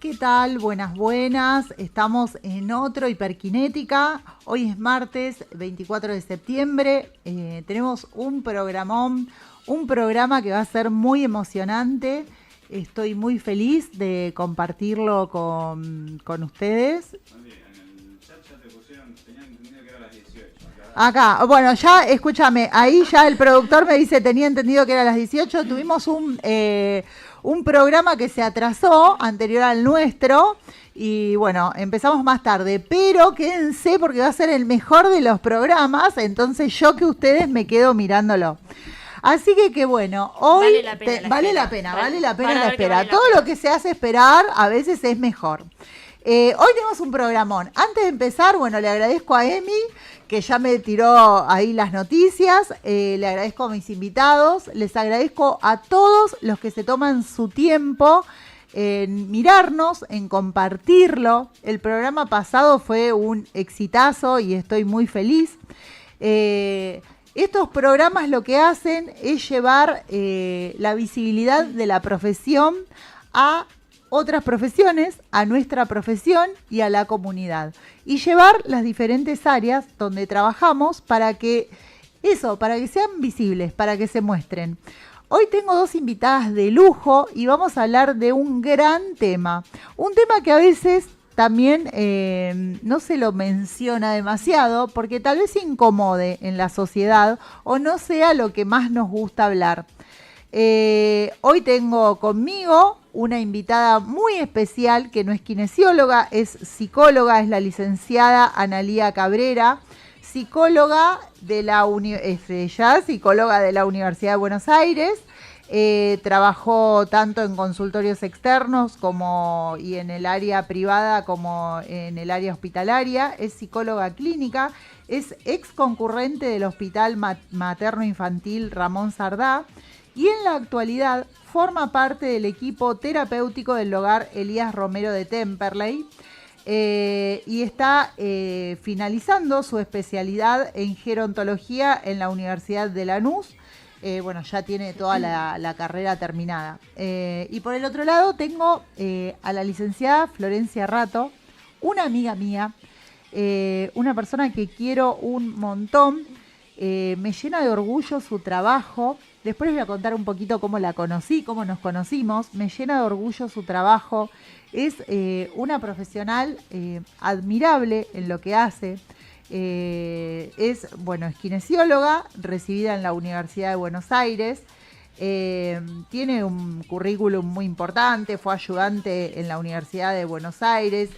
¿Qué tal? Buenas, buenas. Estamos en otro Hiperkinética. Hoy es martes 24 de septiembre. Tenemos un programón, un programa que va a ser muy emocionante. Estoy muy feliz de compartirlo con ustedes. Acá, bueno, ya, escúchame, ahí ya el productor me dice, tenía entendido que era a las 18. Tuvimos un programa que se atrasó, anterior al nuestro, y bueno, empezamos más tarde, pero quédense porque va a ser el mejor de los programas, entonces yo que ustedes me quedo mirándolo. Así que bueno, hoy vale la pena la espera. Todo lo que se hace esperar a veces es mejor. Hoy tenemos un programón. Antes de empezar, bueno, le agradezco a Emi, que ya me tiró ahí las noticias. Le agradezco a mis invitados. Les agradezco a todos los que se toman su tiempo en mirarnos, en compartirlo. El programa pasado fue un exitazo y estoy muy feliz. Estos programas lo que hacen es llevar la visibilidad de la profesión a otras profesiones, a nuestra profesión y a la comunidad. Y llevar las diferentes áreas donde trabajamos para que sean visibles, para que se muestren. Hoy tengo dos invitadas de lujo y vamos a hablar de un gran tema. Un tema que a veces también no se lo menciona demasiado porque tal vez incomode en la sociedad o no sea lo que más nos gusta hablar. Hoy tengo conmigo una invitada muy especial que no es kinesióloga, es psicóloga, es la licenciada Analía Cabrera, psicóloga de la psicóloga de la Universidad de Buenos Aires. Trabajó tanto en consultorios externos y en el área privada como en el área hospitalaria. Es psicóloga clínica, es ex concurrente del Hospital Materno Infantil Ramón Sardá y en la actualidad forma parte del equipo terapéutico del hogar Elías Romero de Temperley y está finalizando su especialidad en gerontología en la Universidad de Lanús. Ya tiene toda la carrera terminada. Y por el otro lado tengo a la licenciada Florencia Rato, una amiga mía, una persona que quiero un montón. Me llena de orgullo su trabajo. Después les voy a contar un poquito cómo la conocí, cómo nos conocimos. Me llena de orgullo su trabajo. Es una profesional admirable en lo que hace. Es kinesióloga, recibida en la Universidad de Buenos Aires. Tiene un currículum muy importante. Fue ayudante en la Universidad de Buenos Aires,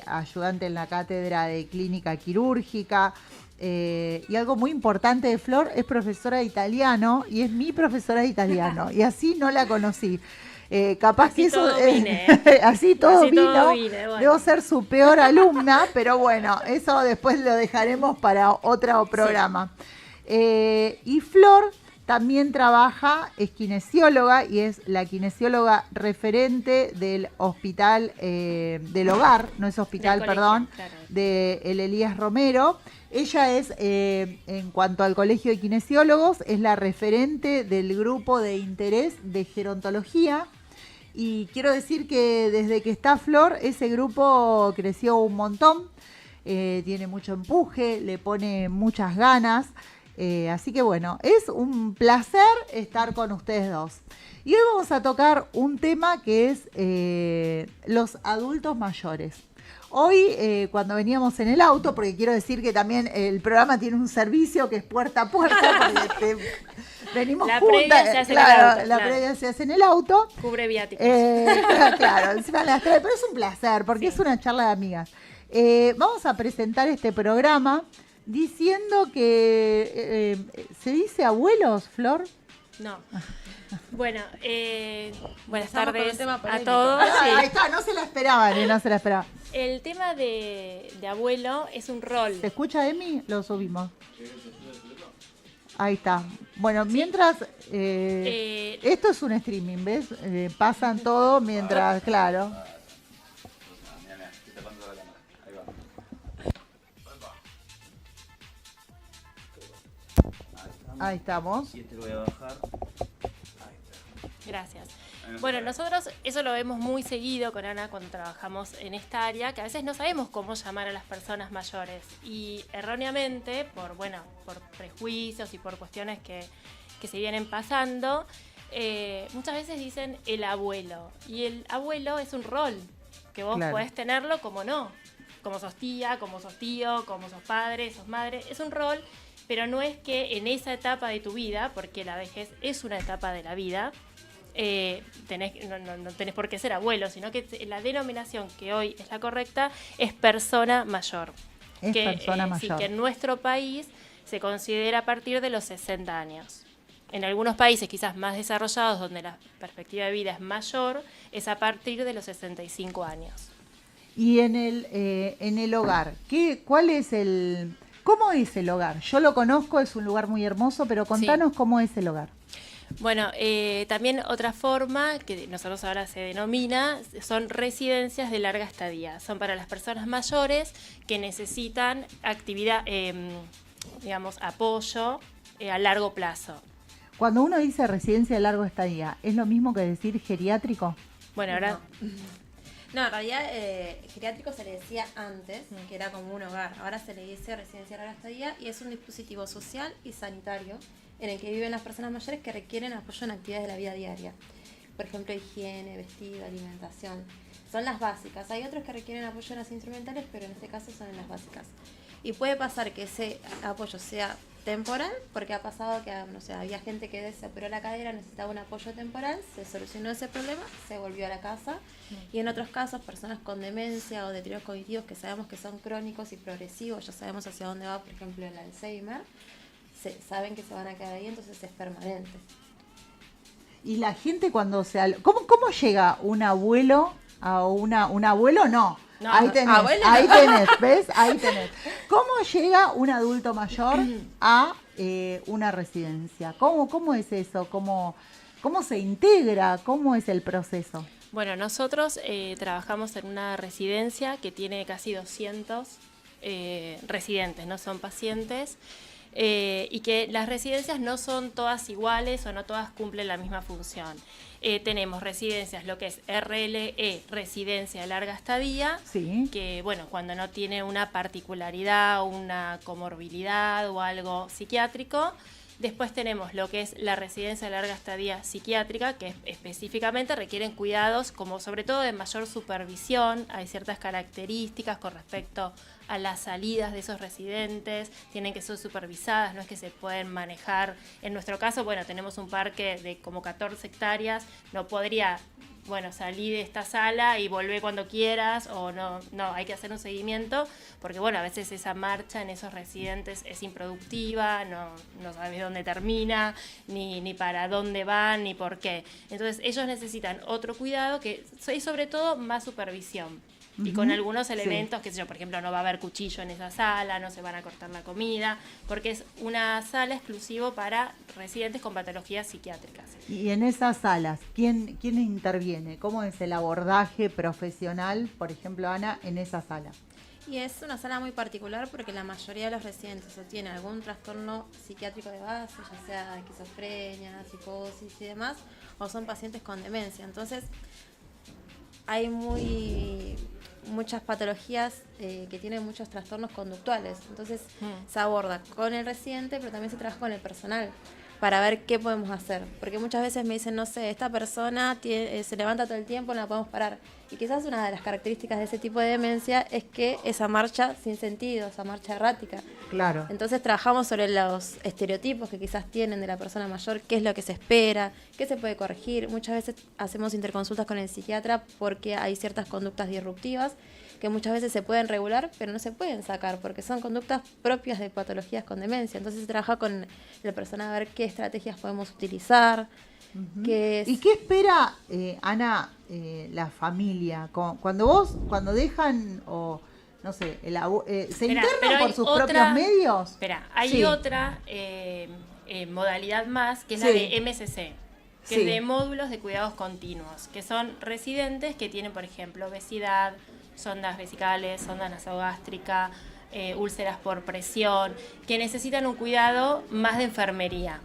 ayudante en la Cátedra de Clínica Quirúrgica. Y algo muy importante de Flor, es profesora de italiano y es mi profesora de italiano y así no la conocí. Capaz así que eso así todo vino. Bueno. Debo ser su peor alumna, pero bueno, eso después lo dejaremos para otro programa. Sí. Y Flor también es kinesióloga y es la kinesióloga referente del hospital del hogar, no es hospital, perdón, claro, de el Elías Romero. Ella es, en cuanto al colegio de kinesiólogos, es la referente del grupo de interés de gerontología. Y quiero decir que desde que está Flor, ese grupo creció un montón. Tiene mucho empuje, le pone muchas ganas. Así que bueno, es un placer estar con ustedes dos. Y hoy vamos a tocar un tema que es los adultos mayores. Hoy, cuando veníamos en el auto, porque quiero decir que también el programa tiene un servicio que es puerta a puerta, porque venimos la juntas. Previa se hace en el auto, la previa se hace en el auto. Cubre viáticos. Claro, encima las trae, pero es un placer, porque es una charla de amigas. Vamos a presentar este programa diciendo que ¿se dice abuelos, Flor? No. Bueno, buenas tardes a todos. Ahí está, no se la esperaban, no se la esperaban. El tema de abuelo es un rol. ¿Se escucha, Emi? Lo subimos. Ahí está. Bueno, mientras... esto es un streaming, ¿ves? Pasan todo mientras, claro. Ahí estamos. Gracias. Bueno, nosotros eso lo vemos muy seguido con Ana cuando trabajamos en esta área, que a veces no sabemos cómo llamar a las personas mayores y erróneamente, por prejuicios y por cuestiones que se vienen pasando, muchas veces dicen el abuelo. Y el abuelo es un rol, que vos podés tenerlo como no, como sos tía, como sos tío, como sos padre, sos madre, es un rol, pero no es que en esa etapa de tu vida, porque la vejez es una etapa de la vida, no tenés por qué ser abuelo, sino que la denominación que hoy es la correcta es persona mayor. Es persona mayor. Sí, que en nuestro país se considera a partir de los 60 años. En algunos países quizás más desarrollados, donde la perspectiva de vida es mayor, es a partir de los 65 años. Y en el hogar, ¿cómo es el hogar? Yo lo conozco, es un lugar muy hermoso, pero contanos cómo es el hogar. Bueno, también otra forma que nosotros ahora se denomina son residencias de larga estadía. Son para las personas mayores que necesitan actividad, apoyo a largo plazo. Cuando uno dice residencia de larga estadía, ¿es lo mismo que decir geriátrico? Bueno, ahora... No, en realidad geriátrico se le decía antes, que era como un hogar. Ahora se le dice residencia de larga estadía y es un dispositivo social y sanitario en el que viven las personas mayores que requieren apoyo en actividades de la vida diaria. Por ejemplo, higiene, vestido, alimentación. Son las básicas. Hay otros que requieren apoyo en las instrumentales, pero en este caso son en las básicas. Y puede pasar que ese apoyo sea temporal, porque ha pasado que, no sé, había gente que se operó la cadera, necesitaba un apoyo temporal, se solucionó ese problema, se volvió a la casa. Y en otros casos, personas con demencia o deterioros cognitivos que sabemos que son crónicos y progresivos, ya sabemos hacia dónde va, por ejemplo, el Alzheimer, saben que se van a quedar ahí, entonces es permanente. Y la gente cuando ¿Cómo llega un abuelo a un abuelo? No. Ahí tenés, ¿ves? Ahí tenés. ¿Cómo llega un adulto mayor a una residencia? ¿Cómo es eso? ¿Cómo se integra? ¿Cómo es el proceso? Bueno, nosotros trabajamos en una residencia que tiene casi 200 residentes, no son pacientes, y que las residencias no son todas iguales o no todas cumplen la misma función. Tenemos residencias, lo que es RLE, residencia de larga estadía, que bueno, cuando no tiene una particularidad, una comorbilidad o algo psiquiátrico. Después tenemos lo que es la residencia de larga estadía psiquiátrica, que específicamente requieren cuidados como sobre todo de mayor supervisión. Hay ciertas características con respecto a las salidas de esos residentes, tienen que ser supervisadas, no es que se pueden manejar. En nuestro caso, bueno, tenemos un parque de como 14 hectáreas, no podría... bueno, salí de esta sala y volvé cuando quieras, o no, hay que hacer un seguimiento, porque bueno, a veces esa marcha en esos residentes es improductiva, no sabes dónde termina, ni para dónde van, ni por qué. Entonces ellos necesitan otro cuidado y sobre todo más supervisión. Y con algunos elementos, qué sé yo, por ejemplo, no va a haber cuchillo en esa sala, no se van a cortar la comida, porque es una sala exclusiva para residentes con patologías psiquiátricas. Y en esas salas, ¿quién interviene? ¿Cómo es el abordaje profesional, por ejemplo, Ana, en esa sala? Y es una sala muy particular porque la mayoría de los residentes o tienen algún trastorno psiquiátrico de base, ya sea esquizofrenia, psicosis y demás, o son pacientes con demencia. Entonces, hay muchas patologías que tienen muchos trastornos conductuales. Entonces se aborda con el residente, pero también se trabaja con el personal para ver qué podemos hacer. Porque muchas veces me dicen, no sé, esta persona se levanta todo el tiempo, no la podemos parar. Y quizás una de las características de ese tipo de demencia es que esa marcha sin sentido, esa marcha errática. Claro. Entonces trabajamos sobre los estereotipos que quizás tienen de la persona mayor, qué es lo que se espera, qué se puede corregir. Muchas veces hacemos interconsultas con el psiquiatra porque hay ciertas conductas disruptivas que muchas veces se pueden regular, pero no se pueden sacar porque son conductas propias de patologías con demencia. Entonces se trabaja con la persona a ver qué estrategias podemos utilizar. ¿Y qué espera, Ana, la familia? Cuando dejan, o no sé, ¿se internan por sus propios medios? Espera, hay otra modalidad más, que es la de MSC, que es de módulos de cuidados continuos, que son residentes que tienen, por ejemplo, obesidad, sondas vesicales, sonda nasogástrica, úlceras por presión, que necesitan un cuidado más de enfermería.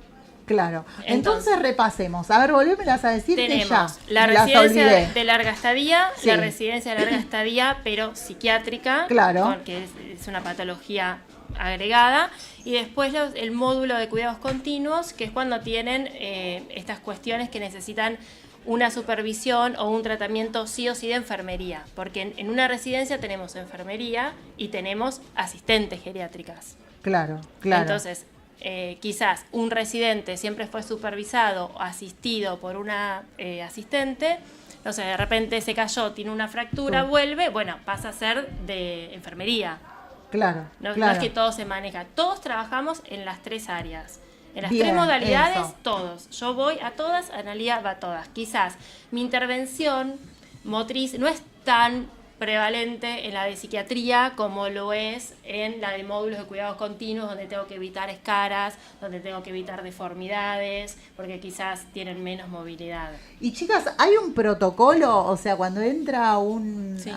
Claro. Entonces repasemos. A ver, volvémelas a decir que ya. Tenemos la me las residencia olvidé. de larga estadía, Sí. la residencia de larga estadía, pero psiquiátrica, Claro. porque es una patología agregada, y después el módulo de cuidados continuos, que es cuando tienen estas cuestiones que necesitan una supervisión o un tratamiento sí o sí de enfermería, porque en una residencia tenemos enfermería y tenemos asistentes geriátricas. Claro, claro. Entonces, quizás un residente siempre fue supervisado o asistido por una asistente, no sé, de repente se cayó, tiene una fractura, vuelve, bueno, pasa a ser de enfermería. Claro, No, claro. no es que todo se maneja, todos trabajamos en las 3 áreas. En las Bien, 3 modalidades, eso. todos. Yo voy a todas, Analía va a todas. Quizás mi intervención motriz no es tan prevalente en la de psiquiatría como lo es en la de módulos de cuidados continuos, donde tengo que evitar escaras, donde tengo que evitar deformidades, porque quizás tienen menos movilidad. Y chicas, ¿hay un protocolo? O sea, cuando entra Sí.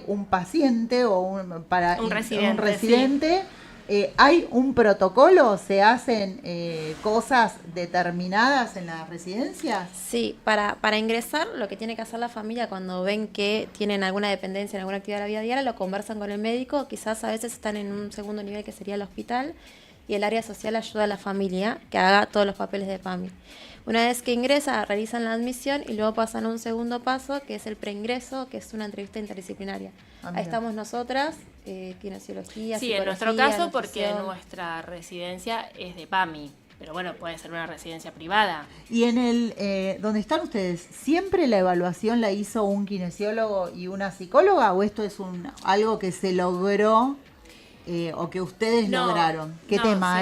un paciente o Un residente, residente, ¿hay un protocolo? ¿Se hacen cosas determinadas en las residencias? Sí, para ingresar, lo que tiene que hacer la familia cuando ven que tienen alguna dependencia en alguna actividad de la vida diaria, lo conversan con el médico, quizás a veces están en un segundo nivel que sería el hospital, y el área social ayuda a la familia que haga todos los papeles de PAMI. Una vez que ingresa, realizan la admisión y luego pasan a un segundo paso, que es el preingreso, que es una entrevista interdisciplinaria. Mira. Ahí estamos nosotras, kinesiología, Sí, en nuestro psicología, caso, porque nutrición. nuestra residencia es de PAMI, pero bueno, puede ser una residencia privada. Y en donde están ustedes, ¿siempre la evaluación la hizo un kinesiólogo y una psicóloga? ¿O esto es algo que se logró o que ustedes lograron? ¿Qué no, tema,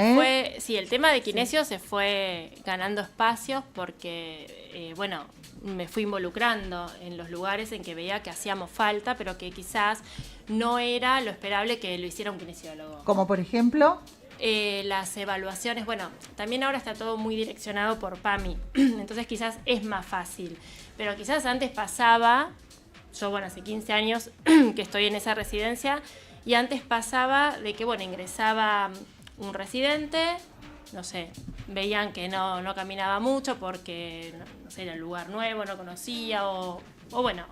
sí, el tema de kinesio se fue ganando espacios porque, bueno, me fui involucrando en los lugares en que veía que hacíamos falta, pero que quizás no era lo esperable que lo hiciera un kinesiólogo. Como por ejemplo... Las evaluaciones, bueno, también ahora está todo muy direccionado por PAMI, entonces quizás es más fácil, pero quizás antes pasaba, yo bueno, hace 15 años que estoy en esa residencia, y antes pasaba de que, bueno, ingresaba un residente, no sé, veían que no caminaba mucho porque, no sé, era un lugar nuevo, no conocía, o bueno,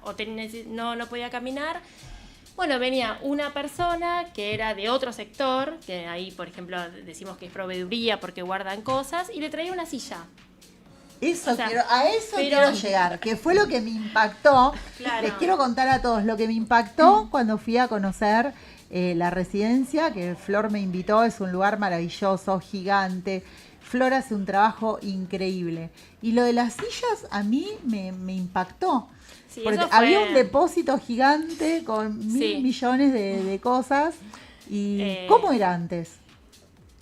no podía caminar. Bueno, venía una persona que era de otro sector, que ahí, por ejemplo, decimos que es proveeduría porque guardan cosas, y le traía una silla. Eso O sea, a eso pero- quiero llegar, que fue lo que me impactó. Claro. Les quiero contar a todos lo que me impactó cuando fui a conocer la residencia, que Flor me invitó, es un lugar maravilloso, gigante. Flor hace un trabajo increíble. Y lo de las sillas a mí me impactó. Sí, Porque eso fue- había un depósito gigante con 1.000 Sí. millones de cosas. ¿Y cómo era antes?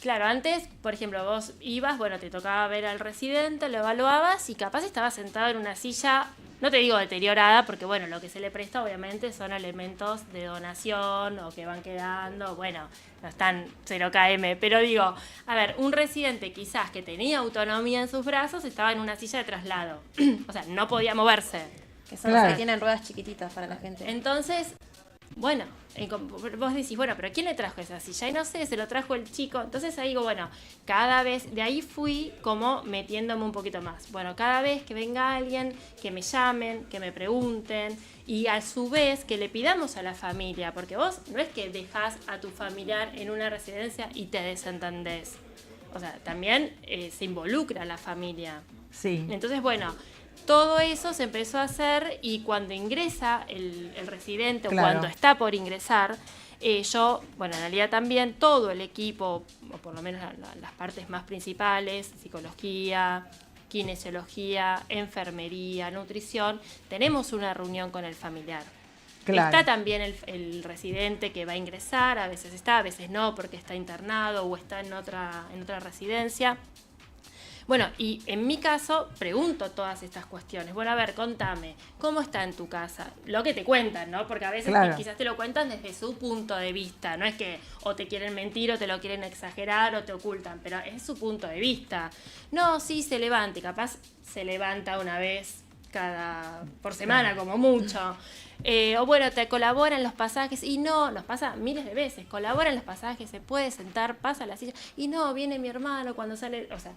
Claro, antes, por ejemplo, vos ibas, bueno, te tocaba ver al residente, lo evaluabas y capaz estabas sentado en una silla, no te digo deteriorada, porque bueno, lo que se le presta obviamente son elementos de donación o que van quedando, bueno, no están 0 km, pero digo, a ver, un residente quizás que tenía autonomía en sus brazos estaba en una silla de traslado, o sea, no podía moverse. Que son Claro. los que tienen ruedas chiquititas para la gente. Entonces, bueno, vos decís, bueno, pero ¿quién le trajo esa silla? Y no sé, se lo trajo el chico. Entonces ahí digo, bueno, cada vez, de ahí fui como metiéndome un poquito más. Bueno, cada vez que venga alguien, que me llamen, que me pregunten, y a su vez que le pidamos a la familia, porque vos no es que dejás a tu familiar en una residencia y te desentendés. O sea, también se involucra la familia. Sí. Entonces, bueno, todo eso se empezó a hacer y cuando ingresa el residente Claro. o cuando está por ingresar, yo, bueno, en realidad también todo el equipo, o por lo menos las partes más principales, psicología, kinesiología, enfermería, nutrición, tenemos una reunión con el familiar. Claro. Está también el residente que va a ingresar, a veces está, a veces no, porque está internado o está en otra residencia. Bueno, y en mi caso pregunto todas estas cuestiones. Bueno, a ver, contame, ¿cómo está en tu casa? Lo que te cuentan, ¿no? Porque a veces Claro. quizás te lo cuentan desde su punto de vista. No es que o te quieren mentir o te lo quieren exagerar o te ocultan, pero es su punto de vista. No, sí, se levanta y capaz se levanta una vez por semana como mucho. O bueno, te colaboran los pasajes y no, nos pasa miles de veces, colaboran los pasajes, se puede sentar, pasa la silla y no, viene mi hermano cuando sale, o sea,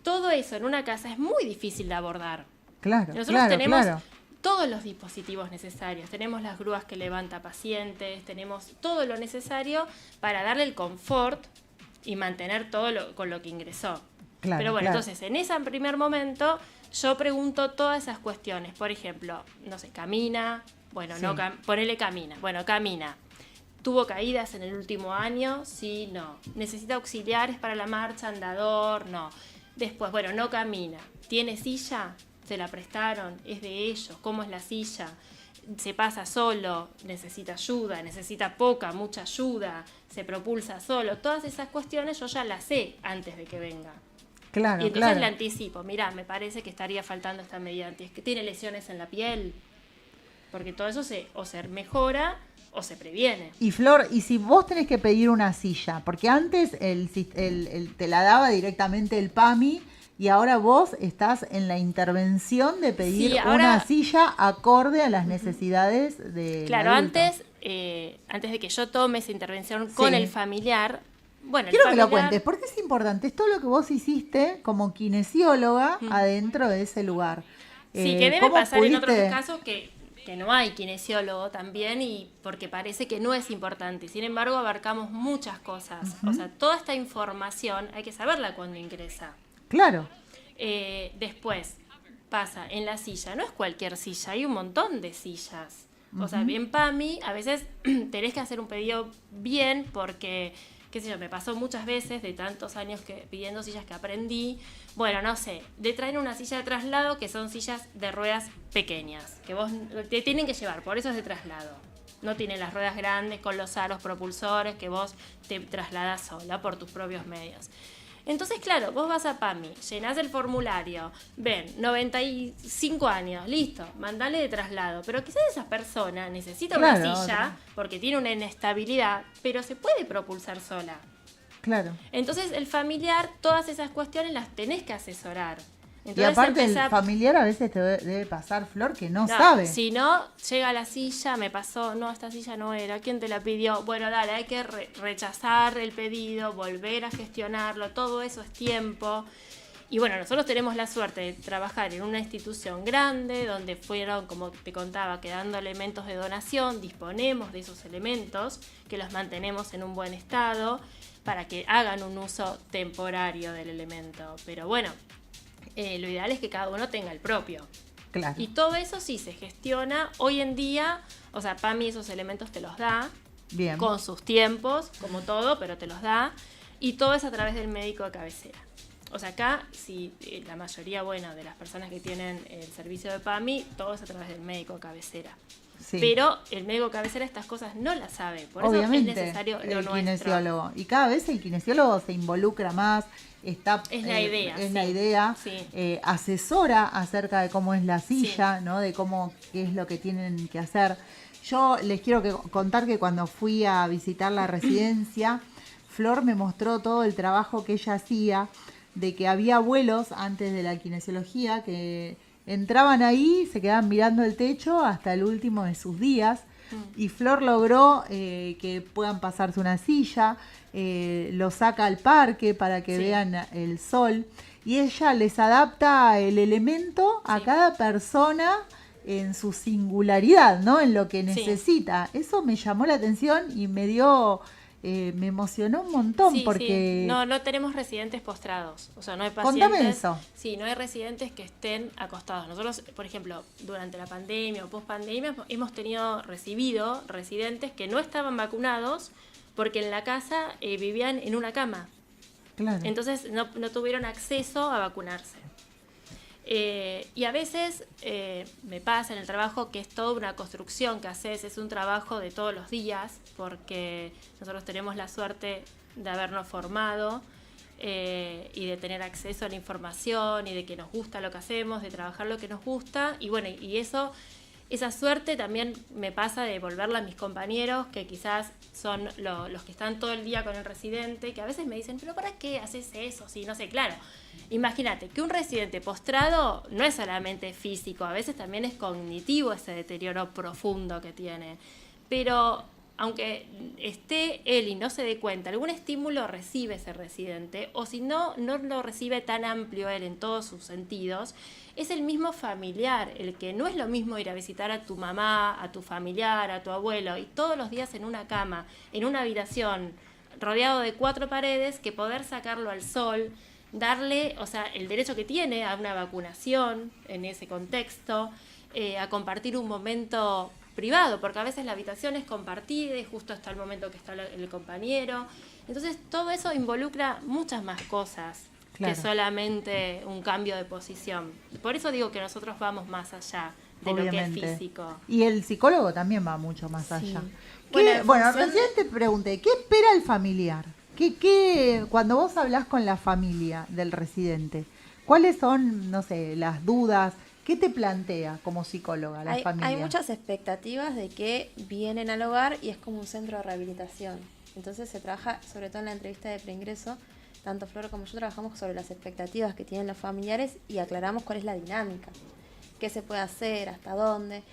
todo eso en una casa es muy difícil de abordar. Claro, Nosotros tenemos todos los dispositivos necesarios, tenemos las grúas que levanta pacientes, tenemos todo lo necesario para darle el confort y mantener todo con lo que ingresó. Claro, pero bueno, claro. entonces en ese primer momento yo pregunto todas esas cuestiones. Por ejemplo, no sé, camina, bueno, Sí. no ponele camina. Bueno, camina. ¿Tuvo caídas en el último año? Sí, no. ¿Necesita auxiliares para la marcha, andador? No. Después, bueno, no camina. ¿Tiene silla? ¿Se la prestaron? ¿Es de ellos? ¿Cómo es la silla? ¿Se pasa solo? ¿Necesita ayuda? ¿Necesita poca, mucha ayuda? ¿Se propulsa solo? Todas esas cuestiones yo ya las sé antes de que venga. Claro, Y entonces claro. le anticipo, mirá, me parece que estaría faltando esta medida antes, que tiene lesiones en la piel, porque todo eso o se mejora o se previene. Y Flor, y si vos tenés que pedir una silla, porque antes te la daba directamente el PAMI y ahora vos estás en la intervención de pedir Sí, ahora- una silla acorde a las necesidades de Claro, antes de que yo tome esa intervención con Sí. el familiar, bueno, Quiero el que lo familiar, cuentes, porque es importante. Es todo lo que vos hiciste como kinesióloga adentro de ese lugar. Sí, que debe ¿cómo pasar en otros pudiste- casos que no hay kinesiólogo también y porque parece que no es importante. Sin embargo, abarcamos muchas cosas. O sea, toda esta información hay que saberla cuando ingresa. Claro, Después pasa en la silla, no es cualquier silla, hay un montón de sillas. O sea, bien PAMI, a veces tenés que hacer un pedido bien porque, qué sé yo, me pasó muchas veces de tantos años que pidiendo sillas que aprendí, bueno, no sé, de traer una silla de traslado que son sillas de ruedas pequeñas, que vos te tienen que llevar, por eso es de traslado. No tienen las ruedas grandes con los aros propulsores que vos te trasladás sola por tus propios medios. Entonces, claro, vos vas a PAMI, llenás el formulario, ven, 95 años, listo, mandale de traslado. Pero quizás esa persona necesita Claro, una silla otra. porque tiene una inestabilidad, pero se puede propulsar sola. claro. Entonces, el familiar, todas esas cuestiones las tenés que asesorar. Y Entonces, aparte el empezá- familiar a veces te debe pasar, Flor, que no No, sabe. Si no, llega la silla, me pasó, no, esta silla no era, ¿quién te la pidió? Bueno, dale, hay que rechazar el pedido, volver a gestionarlo, todo eso es tiempo. Y bueno, nosotros tenemos la suerte de trabajar en una institución grande, donde fueron, como te contaba, quedando elementos de donación, disponemos de esos elementos, que los mantenemos en un buen estado, para que hagan un uso temporario del elemento. Pero bueno, lo ideal es que cada uno tenga el propio. Claro. Y todo eso sí se gestiona hoy en día, o sea, PAMI esos elementos te los da, Bien. con sus tiempos, como todo, pero te los da, y todo es a través del médico de cabecera. O sea, acá, si la mayoría, bueno, de las personas que tienen el servicio de PAMI, todo es a través del médico de cabecera. Sí. Pero el médico de cabecera estas cosas no las sabe, por Obviamente, eso es necesario lo el nuestro. kinesiólogo. Y cada vez el kinesiólogo se involucra más, está Es la idea, es sí. la idea, Sí. asesora acerca de cómo es la silla, ¿no? De qué es lo que tienen que hacer. Yo les quiero contar que cuando fui a visitar la residencia, Flor me mostró todo el trabajo que ella hacía, de que había abuelos antes de la kinesiología que entraban ahí, se quedaban mirando el techo hasta el último de sus días. Y Flor logró que puedan pasarse una silla, lo saca al parque para que Sí. vean el sol. Y ella les adapta el elemento a Sí. cada persona en su singularidad, ¿no? En lo que Sí. necesita. Eso me llamó la atención y me emocionó un montón Sí, porque... sí. No tenemos residentes postrados, o sea, no hay Contame pacientes. eso. Sí, no hay residentes que estén acostados. Nosotros, por ejemplo, durante la pandemia o post-pandemia hemos recibido residentes que no estaban vacunados porque en la casa vivían en una cama. Claro. Entonces no tuvieron acceso a vacunarse. Y a veces me pasa en el trabajo que es toda una construcción que haces, es un trabajo de todos los días, porque nosotros tenemos la suerte de habernos formado y de tener acceso a la información y de que nos gusta lo que hacemos, de trabajar lo que nos gusta, y bueno, y eso esa suerte también me pasa de devolverla a mis compañeros, que quizás son los que están todo el día con el residente, que a veces me dicen, pero ¿para qué haces eso? Sí, no sé, claro. Imagínate que un residente postrado no es solamente físico, a veces también es cognitivo ese deterioro profundo que tiene. Pero aunque esté él y no se dé cuenta, algún estímulo recibe ese residente, o si no, no lo recibe tan amplio él en todos sus sentidos, es el mismo familiar, el que no es lo mismo ir a visitar a tu mamá, a tu familiar, a tu abuelo, y todos los días en una cama, en una habitación, rodeado de 4 paredes, que poder sacarlo al sol, darle, o sea, el derecho que tiene a una vacunación en ese contexto, a compartir un momento privado, porque a veces la habitación es compartida y justo está el momento que está el compañero. Entonces todo eso involucra muchas más cosas que solamente un cambio de posición. Por eso digo que nosotros vamos más allá de lo que es físico. Y el psicólogo también va mucho más allá. Sí. Bueno, recién te pregunté, ¿qué espera el familiar? Cuando vos hablás con la familia del residente, ¿cuáles son, no sé, las dudas? ¿Qué te plantea como psicóloga la familia? Hay muchas expectativas de que vienen al hogar y es como un centro de rehabilitación. Entonces se trabaja, sobre todo en la entrevista de preingreso, tanto Flor como yo trabajamos sobre las expectativas que tienen los familiares y aclaramos cuál es la dinámica, qué se puede hacer, hasta dónde.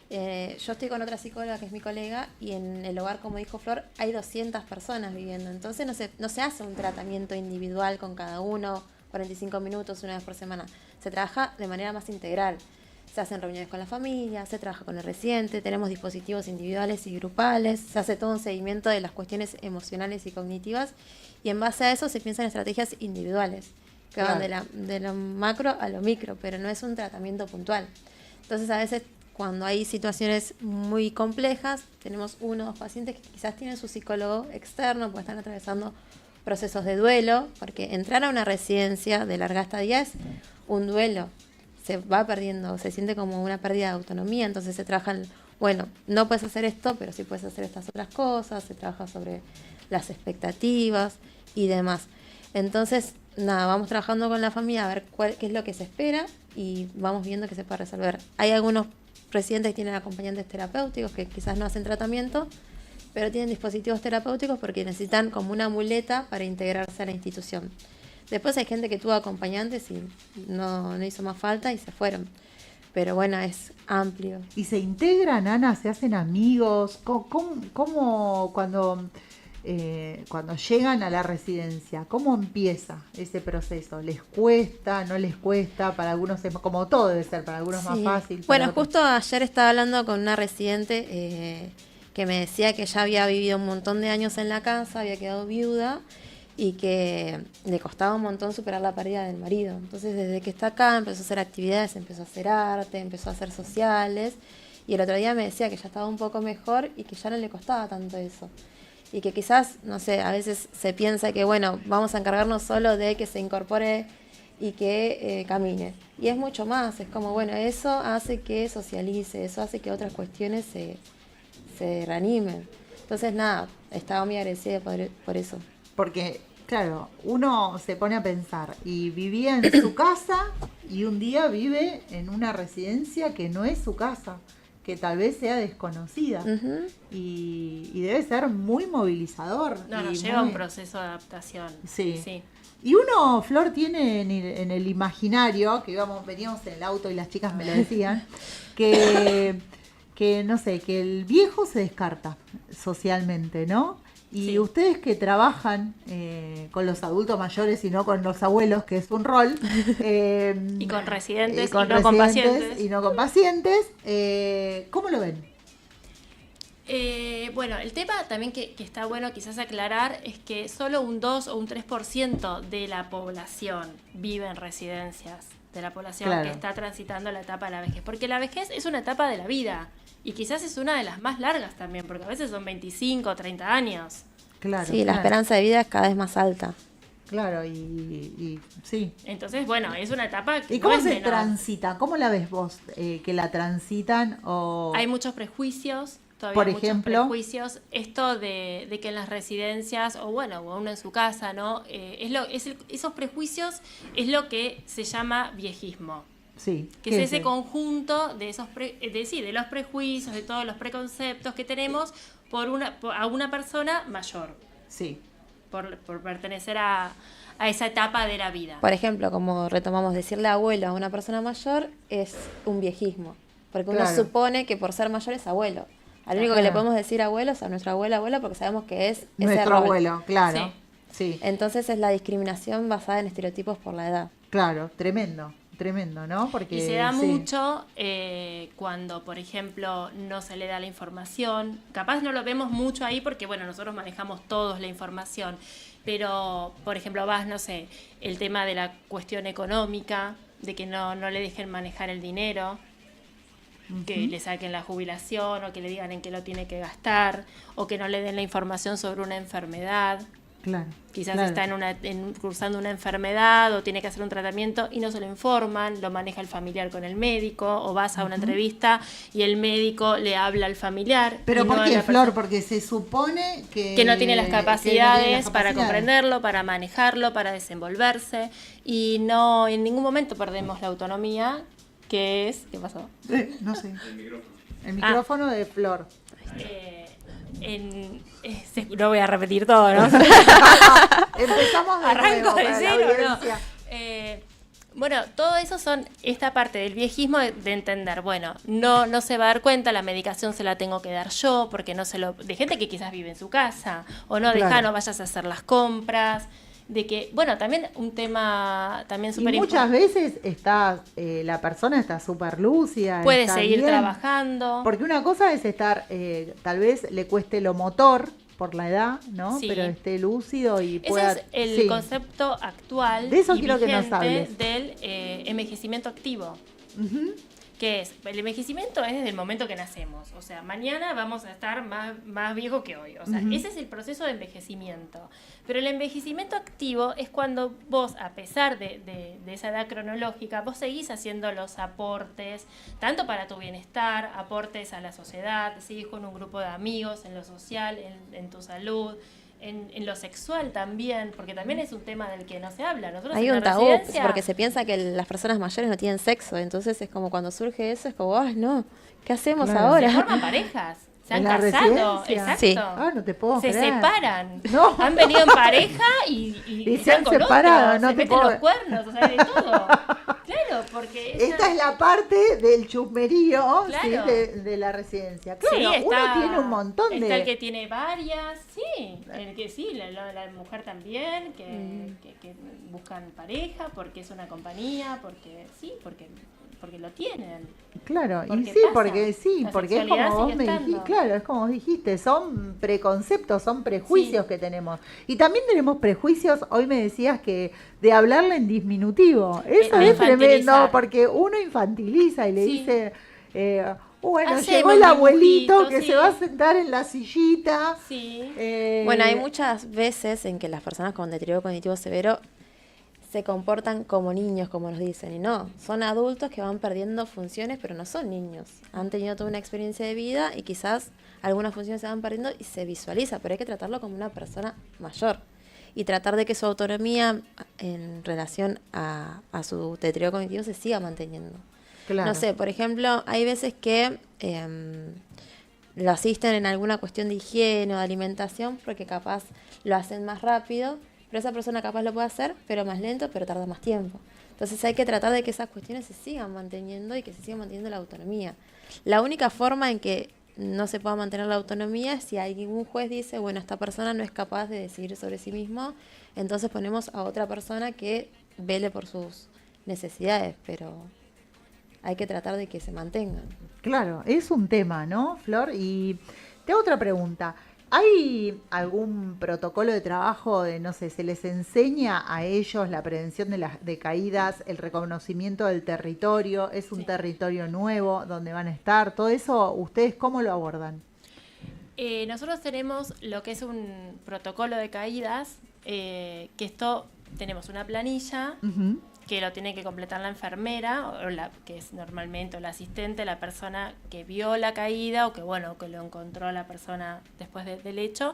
Yo estoy con otra psicóloga que es mi colega y en el hogar, como dijo Flor, hay 200 personas viviendo. Entonces no se hace un tratamiento individual con cada uno, 45 minutos, una vez por semana. Se trabaja de manera más integral. Se hacen reuniones con la familia, se trabaja con el residente, tenemos dispositivos individuales y grupales, se hace todo un seguimiento de las cuestiones emocionales y cognitivas y en base a eso se piensan estrategias individuales que van de lo macro a lo micro, pero no es un tratamiento puntual. Entonces a veces cuando hay situaciones muy complejas, tenemos 1 o 2 pacientes que quizás tienen su psicólogo externo porque están atravesando procesos de duelo, porque entrar a una residencia de larga estadía es un duelo, se va perdiendo, se siente como una pérdida de autonomía, entonces se trabajan, bueno, no puedes hacer esto, pero sí puedes hacer estas otras cosas, se trabaja sobre las expectativas y demás. Entonces, nada, vamos trabajando con la familia a ver qué es lo que se espera y vamos viendo que se puede resolver. Hay algunos residentes que tienen acompañantes terapéuticos que quizás no hacen tratamiento, pero tienen dispositivos terapéuticos porque necesitan como una muleta para integrarse a la institución. Después hay gente que tuvo acompañantes y no hizo más falta y se fueron. Pero bueno, es amplio. ¿Y se integran, Ana? ¿Se hacen amigos? ¿Cómo cuando llegan a la residencia, cómo empieza ese proceso? ¿Les cuesta? ¿No les cuesta? Para algunos es como todo debe ser, para algunos más fácil. Bueno, justo ayer estaba hablando con una residente que me decía que ya había vivido un montón de años en la casa, había quedado viuda y que le costaba un montón superar la pérdida del marido. Entonces desde que está acá empezó a hacer actividades, empezó a hacer arte, empezó a hacer sociales y el otro día me decía que ya estaba un poco mejor y que ya no le costaba tanto eso. Y que quizás, no sé, a veces se piensa que bueno, vamos a encargarnos solo de que se incorpore y que camine. Y es mucho más, es como bueno, eso hace que socialice, eso hace que otras cuestiones se reanimen. Entonces nada, estaba muy agradecida por eso. Porque, claro, uno se pone a pensar y vivía en su casa y un día vive en una residencia que no es su casa, que tal vez sea desconocida. Uh-huh. Y debe ser muy movilizador. Lleva un proceso de adaptación. Sí. Y uno, Flor, tiene en el imaginario, que veníamos en el auto y las chicas me lo decían, que no sé, que el viejo se descarta socialmente, ¿no? Y ustedes que trabajan con los adultos mayores y no con los abuelos, que es un rol. Y con residentes y no con pacientes. Y no con pacientes. ¿Cómo lo ven? Bueno, el tema también que está bueno quizás aclarar es que solo un 2 o un 3% de la población vive en residencias, de la población que está transitando la etapa de la vejez. Porque la vejez es una etapa de la vida. Y quizás es una de las más largas también, porque a veces son 25 o 30 años. Claro. Sí, la esperanza de vida es cada vez más alta. Claro, y sí. Entonces, bueno, es una etapa que ¿Y cómo no es se menor. transita? ¿Cómo la ves vos que la transitan? Hay muchos prejuicios, todavía por muchos ejemplo, prejuicios. Esto de que en las residencias, o bueno, o uno en su casa, ¿no? Esos prejuicios es lo que se llama viejismo. Sí. Que es ese conjunto de esos de los prejuicios, de todos los preconceptos que tenemos a una persona mayor. Sí. Por pertenecer a esa etapa de la vida. Por ejemplo, como retomamos, decirle abuelo a una persona mayor es un viejismo. Porque uno supone que por ser mayor es abuelo. Al único que le podemos decir abuelo es a nuestra abuela, porque sabemos que es nuestro abuelo, claro. Sí. Entonces es la discriminación basada en estereotipos por la edad. Claro, tremendo, ¿no? Porque, y se da mucho cuando, por ejemplo, no se le da la información. Capaz no lo vemos mucho ahí porque, bueno, nosotros manejamos todos la información. Pero, por ejemplo, no sé, el tema de la cuestión económica, de que no le dejen manejar el dinero, que le saquen la jubilación o que le digan en qué lo tiene que gastar, o que no le den la información sobre una enfermedad. Claro. Quizás está cursando una enfermedad o tiene que hacer un tratamiento y no se lo informan, lo maneja el familiar con el médico, o vas a una entrevista y el médico le habla al familiar. ¿Pero por qué, Flor? Porque se supone que no tiene las capacidades para comprenderlo, para manejarlo, para desenvolverse, y no en ningún momento perdemos la autonomía, que es... ¿Qué pasó? No sé. El micrófono de Flor. No voy a repetir todo, ¿no? Empezamos de Arranco nuevo de para cero, la audiencia. Bueno, todo eso son esta parte del viejismo de entender, bueno, no se va a dar cuenta, la medicación se la tengo que dar yo, porque de gente que quizás vive en su casa, o no, no vayas a hacer las compras, de que, bueno, también un tema también súper importante. Y muchas veces la persona está súper lúcida. Puede seguir trabajando. Porque una cosa es estar, tal vez le cueste lo motor por la edad, ¿no? Sí. Pero esté lúcido y pueda... Ese es el concepto actual de eso quiero que nos hables. Del envejecimiento activo. Uh-huh. Que es, el envejecimiento es desde el momento que nacemos, o sea, mañana vamos a estar más viejos que hoy, o sea, ese es el proceso de envejecimiento. Pero el envejecimiento activo es cuando vos, a pesar de esa edad cronológica, vos seguís haciendo los aportes, tanto para tu bienestar, aportes a la sociedad, seguís con un grupo de amigos, en lo social, en tu salud, en lo sexual también, porque también es un tema del que no se habla. Nosotros hay un tabú, porque se piensa que las personas mayores no tienen sexo, entonces es como cuando surge eso, es como, ¡ay, no! ¿Qué hacemos ahora? Se forman parejas, se han casado, exacto. Sí. No te puedo se creer. Separan, no. Han venido en pareja y se han separado, otro, no se te meten puedo... los cuernos, o sea, de todo. Claro, porque... Esta es la parte del chusmerío, claro. ¿sí? de la residencia. Claro, sí, uno tiene un montón de... Está el que tiene varias, sí, el que sí, la mujer también, que buscan pareja, porque es una compañía, porque lo tienen. Claro, porque y sí, porque es como vos me estando. dijiste, claro, es como vos dijiste, son preconceptos, son prejuicios que tenemos. Y también tenemos prejuicios, hoy me decías que de hablarle en disminutivo. Eso es tremendo, porque uno infantiliza y le dice, bueno, llegó el abuelito que se va a sentar en la sillita. Sí. Bueno, hay muchas veces en que las personas con deterioro cognitivo severo se comportan como niños, como nos dicen, y no, son adultos que van perdiendo funciones, pero no son niños. Han tenido toda una experiencia de vida y quizás algunas funciones se van perdiendo y se visualiza, pero hay que tratarlo como una persona mayor y tratar de que su autonomía en relación a su deterioro cognitivo se siga manteniendo. Claro. No sé, por ejemplo, hay veces que lo asisten en alguna cuestión de higiene o de alimentación porque capaz lo hacen más rápido, pero esa persona capaz lo puede hacer, pero más lento, pero tarda más tiempo. Entonces hay que tratar de que esas cuestiones se sigan manteniendo y que se siga manteniendo la autonomía. La única forma en que no se pueda mantener la autonomía es si algún juez dice, bueno, esta persona no es capaz de decidir sobre sí mismo, entonces ponemos a otra persona que vele por sus necesidades, pero hay que tratar de que se mantengan. Claro, es un tema, ¿no, Flor? Y te hago otra pregunta. ¿Hay algún protocolo de trabajo de, no sé, se les enseña a ellos la prevención de caídas, el reconocimiento del territorio? ¿Es un territorio nuevo donde van a estar? Todo eso, ¿ustedes cómo lo abordan? Nosotros tenemos lo que es un protocolo de caídas, que tenemos una planilla, uh-huh, que lo tiene que completar la enfermera, que es normalmente la asistente, la persona que vio la caída o que lo encontró a la persona después del hecho.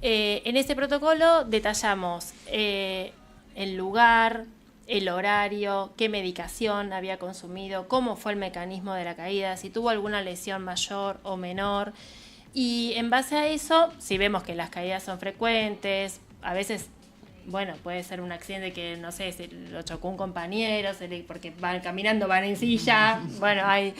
En ese protocolo detallamos el lugar, el horario, qué medicación había consumido, cómo fue el mecanismo de la caída, si tuvo alguna lesión mayor o menor. Y en base a eso, si vemos que las caídas son frecuentes, a veces, bueno, puede ser un accidente que, no sé, se lo chocó un compañero, porque van caminando, van en silla, bueno, hay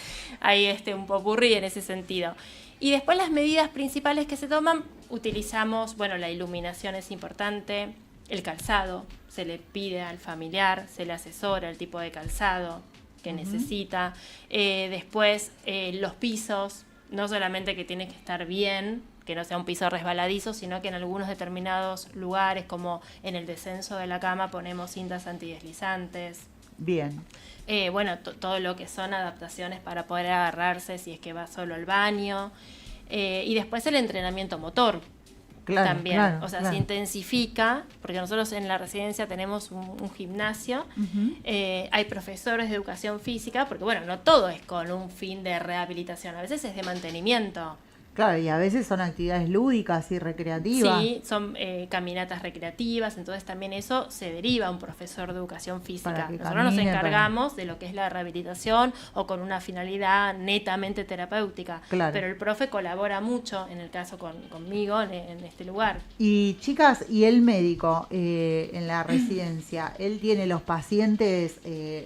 un popurrí en ese sentido. Y después las medidas principales que se toman, utilizamos, bueno, la iluminación es importante, el calzado, se le pide al familiar, se le asesora el tipo de calzado que necesita. Después, los pisos, no solamente que tiene que estar bien, que no sea un piso resbaladizo, sino que en algunos determinados lugares, como en el descenso de la cama, ponemos cintas antideslizantes. Bien. Bueno, todo lo que son adaptaciones para poder agarrarse si es que va solo al baño. Y después el entrenamiento motor. Claro, también, claro, o sea, claro. se intensifica, porque nosotros en la residencia tenemos un gimnasio, hay profesores de educación física, porque bueno, no todo es con un fin de rehabilitación, a veces es de mantenimiento. Claro, y a veces son actividades lúdicas y recreativas. Sí, son caminatas recreativas, entonces también eso se deriva a un profesor de educación física. Para que Nosotros nos camine, encargamos de lo que es la rehabilitación o con una finalidad netamente terapéutica, Claro. pero el profe colabora mucho, en el caso conmigo, en este lugar. Y chicas, ¿y el médico en la residencia? ¿Él tiene los pacientes,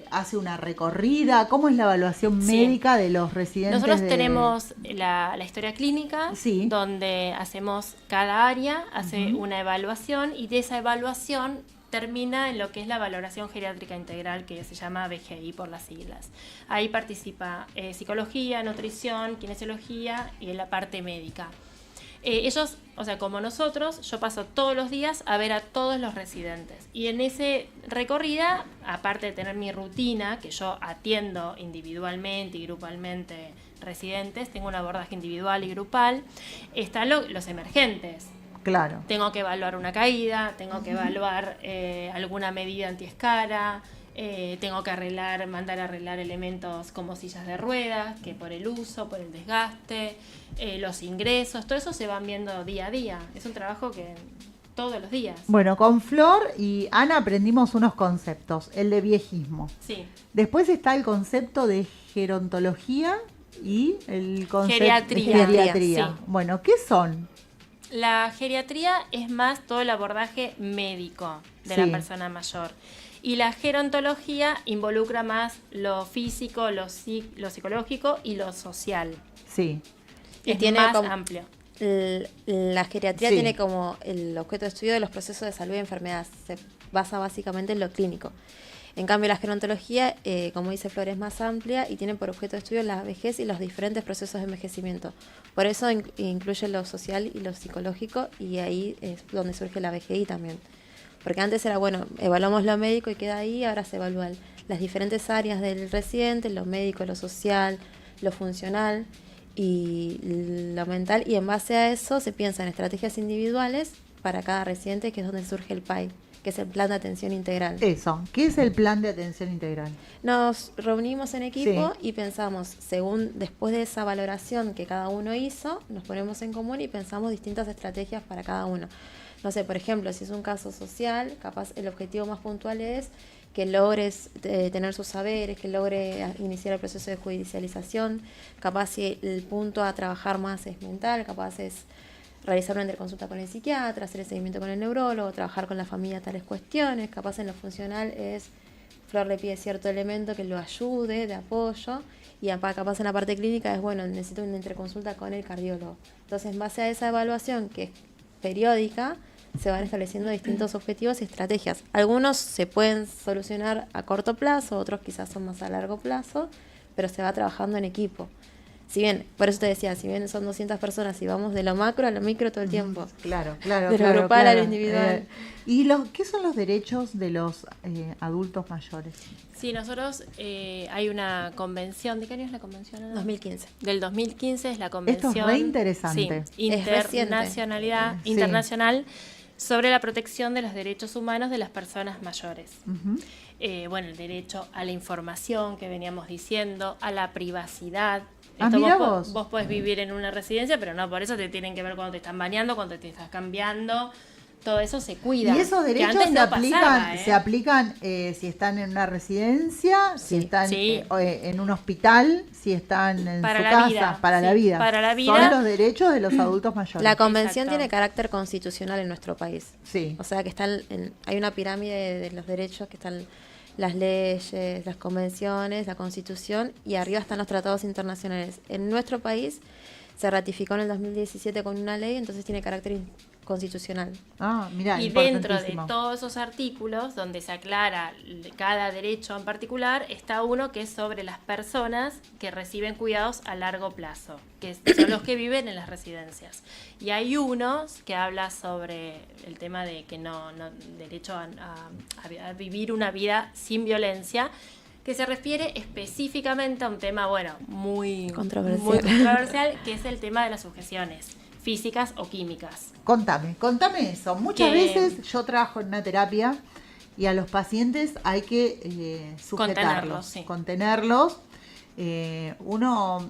hace una recorrida? ¿Cómo es la evaluación Sí. médica de los residentes? Nosotros tenemos la historia clínica, Sí. donde hacemos cada área, hace una evaluación y de esa evaluación termina en lo que es la valoración geriátrica integral, que se llama BGI por las siglas. Ahí participa psicología, nutrición, kinesiología y en la parte médica. Ellos, o sea, como nosotros, yo paso todos los días a ver a todos los residentes. Y en ese recorrida, aparte de tener mi rutina, que yo atiendo individualmente y grupalmente residentes, tengo un abordaje individual y grupal, están los emergentes. Claro. Tengo que evaluar una caída, tengo que evaluar alguna medida antiescara, tengo que mandar a arreglar elementos como sillas de ruedas, que por el uso, por el desgaste, los ingresos, todo eso se van viendo día a día. Es un trabajo que todos los días. Bueno, con Flor y Ana aprendimos unos conceptos, el de viejismo. Sí. Después está el concepto de gerontología y el concepto Geriatría. de geriatría. Sí. Bueno, ¿qué son? La geriatría es más todo el abordaje médico de Sí. la persona mayor. Y la gerontología involucra más lo físico, lo psicológico y lo social. Sí. Y Es tiene más como- amplio. La geriatría Sí. tiene como el objeto de estudio de los procesos de salud y enfermedad. Se basa básicamente en lo clínico. En cambio, la gerontología, como dice Flor, es más amplia y tiene por objeto de estudio la vejez y los diferentes procesos de envejecimiento. Por eso incluye lo social y lo psicológico, y ahí es donde surge la VGI también. Porque antes era, bueno, evaluamos lo médico y queda ahí, ahora se evalúan las diferentes áreas del residente, lo médico, lo social, lo funcional y lo mental, y en base a eso se piensa en estrategias individuales para cada residente, que es donde surge el PAI, que es el Plan de Atención Integral. Eso. ¿Qué es el plan de atención integral? Nos reunimos en equipo Sí. y pensamos, después de esa valoración que cada uno hizo, nos ponemos en común y pensamos distintas estrategias para cada uno. No sé, por ejemplo, si es un caso social, capaz el objetivo más puntual es que logres tener sus saberes, que logre iniciar el proceso de judicialización. Capaz si el punto a trabajar más es mental, capaz es realizar una interconsulta con el psiquiatra, hacer el seguimiento con el neurólogo, trabajar con la familia tales cuestiones. Capaz en lo funcional es, Flor le pide cierto elemento que lo ayude, de apoyo, y capaz en la parte clínica es, bueno, necesito una interconsulta con el cardiólogo. Entonces, en base a esa evaluación, que es periódica, se van estableciendo distintos objetivos y estrategias. Algunos se pueden solucionar a corto plazo, otros quizás son más a largo plazo, pero se va trabajando en equipo. Si bien, por eso te decía, si bien son 200 personas y vamos de lo macro a lo micro todo el tiempo. Claro, claro. De lo claro, grupal a lo claro. individual. ¿Y qué son los derechos de los adultos mayores? Sí, nosotros hay una convención. ¿De qué año es la convención, Ana? 2015. Del 2015 es la convención. Esto es re interesante. Sí, Es reciente. internacionalidad, Sí. internacional sobre la protección de los derechos humanos de las personas mayores. Ujú. Bueno, el derecho a la información que veníamos diciendo, a la privacidad. Ah, mirá vos. Vos podés vivir en una residencia, pero no por eso te tienen que ver cuando te están bañando, cuando te estás cambiando. todo eso se cuida. Y esos que derechos antes se no aplican, pasaba, ¿eh? se aplican si están en una residencia, si Sí, están sí. en un hospital, si están en Para su la casa, vida, para la sí, vida. para la Son vida. los derechos de los adultos mayores. La convención Exacto. tiene carácter constitucional en nuestro país. Sí. O sea que hay una pirámide de los derechos que están las leyes, las convenciones, la constitución y arriba están los tratados internacionales. En nuestro país se ratificó en el 2017 con una ley, entonces tiene carácter constitucional. Ah, mira, Y dentro de importantísimo. todos esos artículos, donde se aclara cada derecho en particular, está uno que es sobre las personas que reciben cuidados a largo plazo, que son los que viven en las residencias. Y hay unos que habla sobre el tema de que no derecho a vivir una vida sin violencia, que se refiere específicamente a un tema, bueno, muy controversial, que es el tema de las sujeciones físicas o químicas. Contame eso. Muchas veces yo trabajo en una terapia y a los pacientes hay que sujetarlos, contenerlos. Uno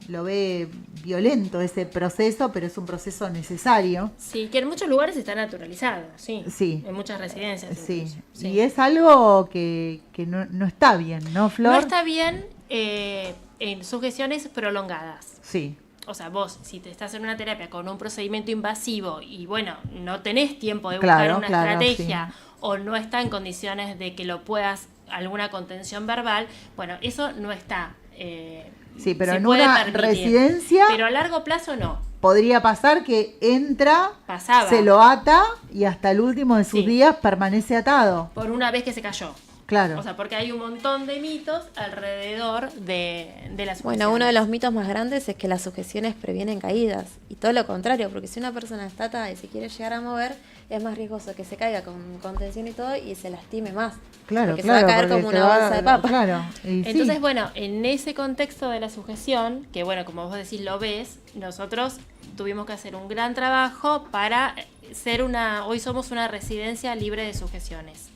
lo ve violento ese proceso, pero es un proceso necesario. Sí, que en muchos lugares está naturalizado, sí. Sí. En muchas residencias. Sí. Incluso, sí. Y es algo que no está bien, ¿no, Flor? No está bien en sujeciones prolongadas. Sí. O sea, vos, si te estás en una terapia con un procedimiento invasivo y, bueno, no tenés tiempo de buscar una estrategia o no está en condiciones de que lo puedas, alguna contención verbal, bueno, eso no está. Sí, pero se en puede una permitir. residencia Pero a largo plazo no. podría pasar que entra, Pasaba. se lo ata y hasta el último de sus Sí. días permanece atado. Por una vez que se cayó. Claro. O sea, porque hay un montón de mitos alrededor de las sujeciones. Bueno, uno de los mitos más grandes es que las sujeciones previenen caídas. Y todo lo contrario, porque si una persona está atada y se quiere llegar a mover, es más riesgoso que se caiga con contención y todo y se lastime más. Claro, porque claro. se va a caer porque como se una va- bolsa de papa. Claro. Y Entonces, sí. bueno, en ese contexto de la sujeción, que bueno, como vos decís, lo ves, nosotros tuvimos que hacer un gran trabajo para hoy somos una residencia libre de sujeciones.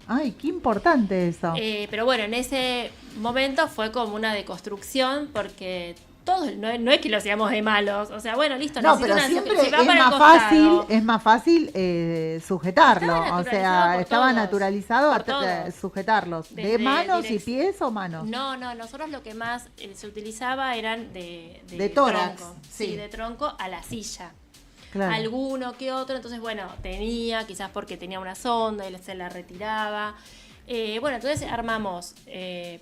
Ay, qué importante eso. Pero bueno, en ese momento fue como una deconstrucción porque todos, no es que lo hacíamos de malos, o sea, bueno, listo, No, necesito pero siempre se va es para el más costado. fácil, sujetarlo. Estaba O sea, naturalizado por estaba todos, naturalizado por hasta todos. sujetarlos. ¿De Desde manos y direc- pies o manos? No, nosotros lo que más se utilizaba eran de tórax, tronco. sí. Sí, de tronco a la silla. Claro. Alguno que otro, entonces bueno, tenía, quizás porque tenía una sonda y se la retiraba. Bueno, entonces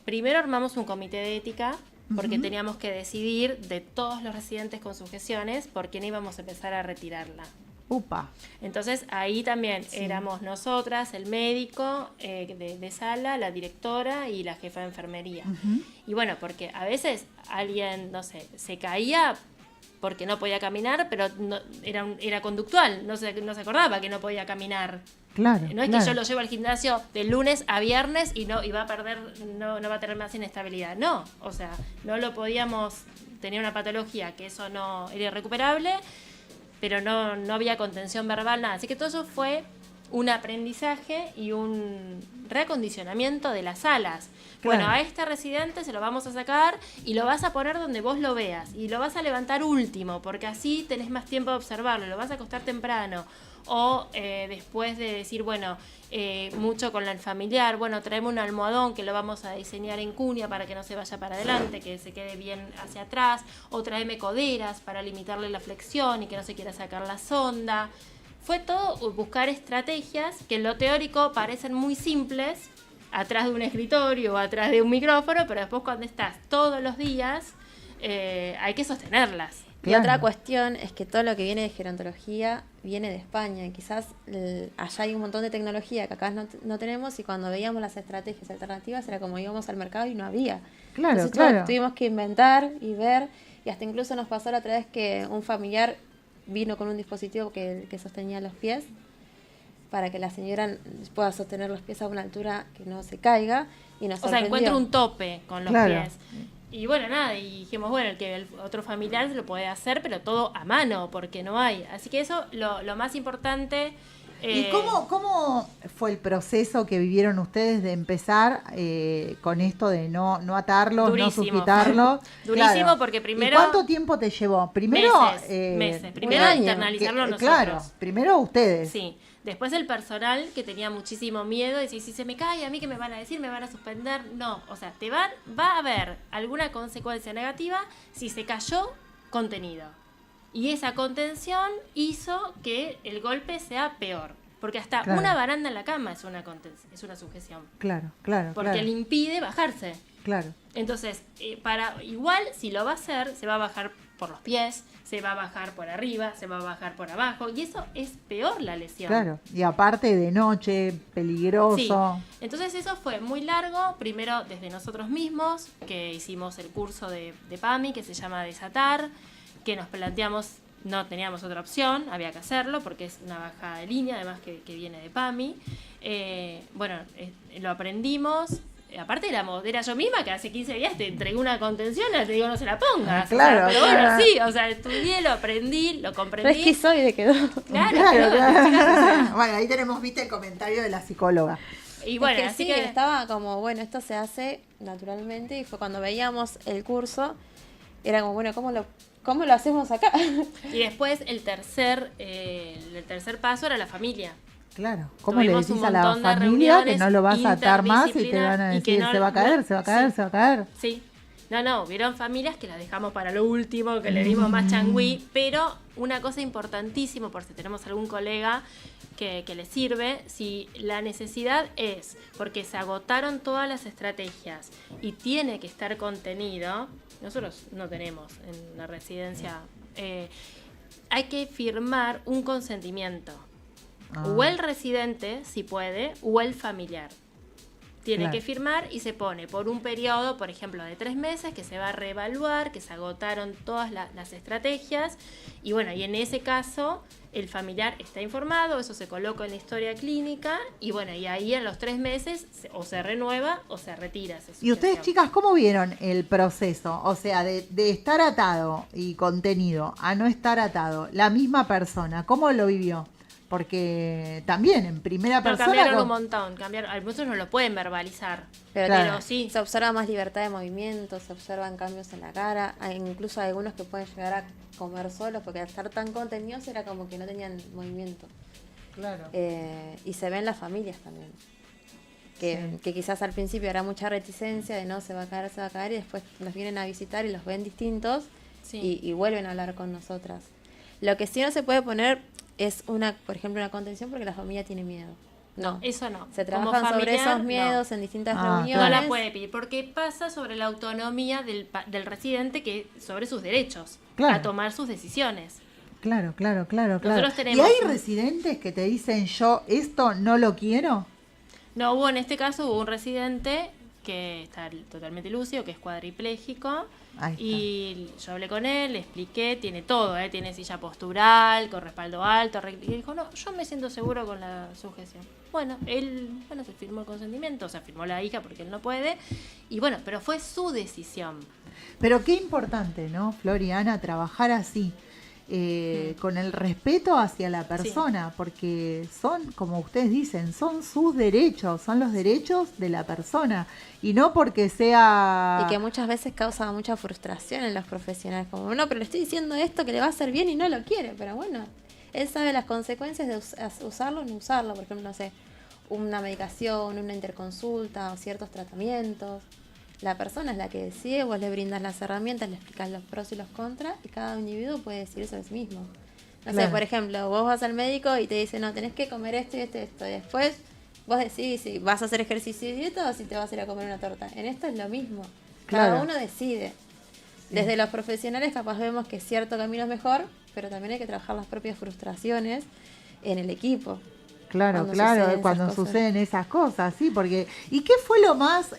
primero armamos un comité de ética, porque teníamos que decidir de todos los residentes con sujeciones por quién íbamos a empezar a retirarla. Upa. Entonces ahí también éramos nosotras, el médico de sala, la directora y la jefa de enfermería. Y bueno, porque a veces alguien, no sé, se caía porque no podía caminar, pero era conductual, no se acordaba que no podía caminar. Claro. No es claro. que yo lo llevo al gimnasio de lunes a viernes y va a perder, no va a tener más inestabilidad. No, o sea, no lo podíamos, tenía una patología que eso no era irrecuperable, pero no había contención verbal, nada. Así que todo eso fue un aprendizaje y un reacondicionamiento de las salas. Claro. Bueno, a este residente se lo vamos a sacar y lo vas a poner donde vos lo veas y lo vas a levantar último, porque así tenés más tiempo de observarlo, lo vas a acostar temprano. O después de decir, bueno, mucho con el familiar, bueno, traeme un almohadón que lo vamos a diseñar en cuña para que no se vaya para adelante, que se quede bien hacia atrás, o tráeme coderas para limitarle la flexión y que no se quiera sacar la sonda. Fue todo buscar estrategias que en lo teórico parecen muy simples, atrás de un escritorio o atrás de un micrófono, pero después cuando estás todos los días hay que sostenerlas. Y otra cuestión es que todo lo que viene de gerontología viene de España. Y quizás allá hay un montón de tecnología que acá no tenemos y cuando veíamos las estrategias alternativas era como íbamos al mercado y no había. Claro, Entonces claro. tuvimos que inventar y ver y hasta incluso nos pasó la otra vez que un familiar vino con un dispositivo que sostenía los pies para que la señora pueda sostener los pies a una altura que no se caiga y nos sorprendió. encuentra un tope con los Claro. pies. Y bueno, nada, y dijimos, bueno, el otro familiar lo puede hacer, pero todo a mano, porque no hay. Así que eso, lo más importante ¿Y cómo fue el proceso que vivieron ustedes de empezar con esto de no atarlos, Durísimo. no sujetarlos? Durísimo, Claro. porque primero... ¿Y cuánto tiempo te llevó? Primero, meses. Primero un año. internalizarlo nosotros. Claro, primero ustedes. Sí. Después el personal, que tenía muchísimo miedo, decía, si se me cae, a mí qué me van a decir, me van a suspender. No, o sea, va a haber alguna consecuencia negativa si se cayó contenido. Y esa contención hizo que el golpe sea peor. Porque hasta Claro. una baranda en la cama es una sujeción. Claro. Porque le impide bajarse. Claro. Entonces, igual, si lo va a hacer, se va a bajar por los pies, se va a bajar por arriba, se va a bajar por abajo. Y eso es peor la lesión. Claro. Y aparte de noche, peligroso. Sí. Entonces eso fue muy largo, primero desde nosotros mismos, que hicimos el curso de PAMI, que se llama Desatar, que nos planteamos, no teníamos otra opción, había que hacerlo, porque es una baja de línea, además que viene de PAMI. Lo aprendimos. Aparte era yo misma que hace 15 días te entregué una contención, te digo no se la pongas. Claro, pero claro. bueno, sí, estudié, lo aprendí, lo comprendí. Re esquizoide quedó. Claro. Bueno, ahí tenemos, viste, el comentario de la psicóloga. Y bueno, Es que así sí, que estaba como, bueno, esto se hace naturalmente, y fue cuando veíamos el curso, era como, bueno, ¿cómo lo hacemos acá? y después el tercer paso era la familia. Claro. ¿Cómo le Tuvimos decís un a la montón de familia que reuniones no lo vas a atar más y te van a interdisciplinar y que decir no- se va a caer, no- se va a caer, sí. se va a caer? Sí. No, hubieron familias que las dejamos para lo último, que le dimos más changüí, pero una cosa importantísima, por si tenemos algún colega que le sirve, si la necesidad es porque se agotaron todas las estrategias y tiene que estar contenido, nosotros no tenemos en la residencia, hay que firmar un consentimiento. O el residente, si puede, o el familiar. Tiene Claro. que firmar y se pone por un periodo, por ejemplo, de 3 meses, que se va a reevaluar, que se agotaron todas las estrategias. Y bueno, y en ese caso, el familiar está informado, eso se coloca en la historia clínica. Y bueno, y ahí en los 3 meses o se renueva o se retira esa Y ustedes, sujeción. chicas, ¿cómo vieron el proceso? O sea, de estar atado y contenido a no estar atado, la misma persona, ¿cómo lo vivió? Porque también en primera No, persona... cambiaron un montón, muchos no lo pueden verbalizar. Pero, Claro. sí. se observa más libertad de movimiento, se observan cambios en la cara, incluso hay algunos que pueden llegar a comer solos, porque al estar tan contenidos era como que no tenían movimiento. Claro. Y se ven las familias también. Que quizás al principio era mucha reticencia de no, se va a caer, y después los vienen a visitar y los ven distintos Sí. y vuelven a hablar con nosotras. Lo que sí no se puede poner es por ejemplo, una contención porque la familia tiene miedo. No, Eso no. se Como trabajan sobre familiar, esos miedos en distintas reuniones. No la puede pedir, porque pasa sobre la autonomía del residente, sobre sus derechos, Claro. a tomar sus decisiones. Claro. Nosotros ¿Y tenemos hay residentes que te dicen yo esto no lo quiero? No, en este caso hubo un residente que está totalmente lúcido, que es cuadripléjico, Ahí está. y yo hablé con él, le expliqué, tiene todo, tiene silla postural, con respaldo alto, y dijo, no, yo me siento seguro con la sujeción. Bueno, se firmó el consentimiento, o sea, firmó la hija porque él no puede, y bueno, pero fue su decisión. Pero qué importante, ¿no, Floriana, trabajar así, con el respeto hacia la persona, porque son, como ustedes dicen, son sus derechos, son los derechos de la persona, y no porque sea... Y que muchas veces causa mucha frustración en los profesionales, como, no, pero le estoy diciendo esto que le va a hacer bien y no lo quiere, pero bueno, él sabe las consecuencias de usarlo o no usarlo, por ejemplo, no sé, una medicación, una interconsulta o ciertos tratamientos. La persona es la que decide, vos le brindas las herramientas, le explicas los pros y los contras, y cada individuo puede decir eso de sí mismo. No sé, Claro. por ejemplo, vos vas al médico y te dice, no, tenés que comer esto y esto y esto, y después vos decís si vas a hacer ejercicio y dieta o si te vas a ir a comer una torta. En esto es lo mismo, cada Claro. uno decide. Desde los profesionales capaz vemos que cierto camino es mejor, pero también hay que trabajar las propias frustraciones en el equipo. Claro, cuando claro, suceden cuando esas cosas. suceden esas cosas, sí, porque... ¿Y qué fue lo más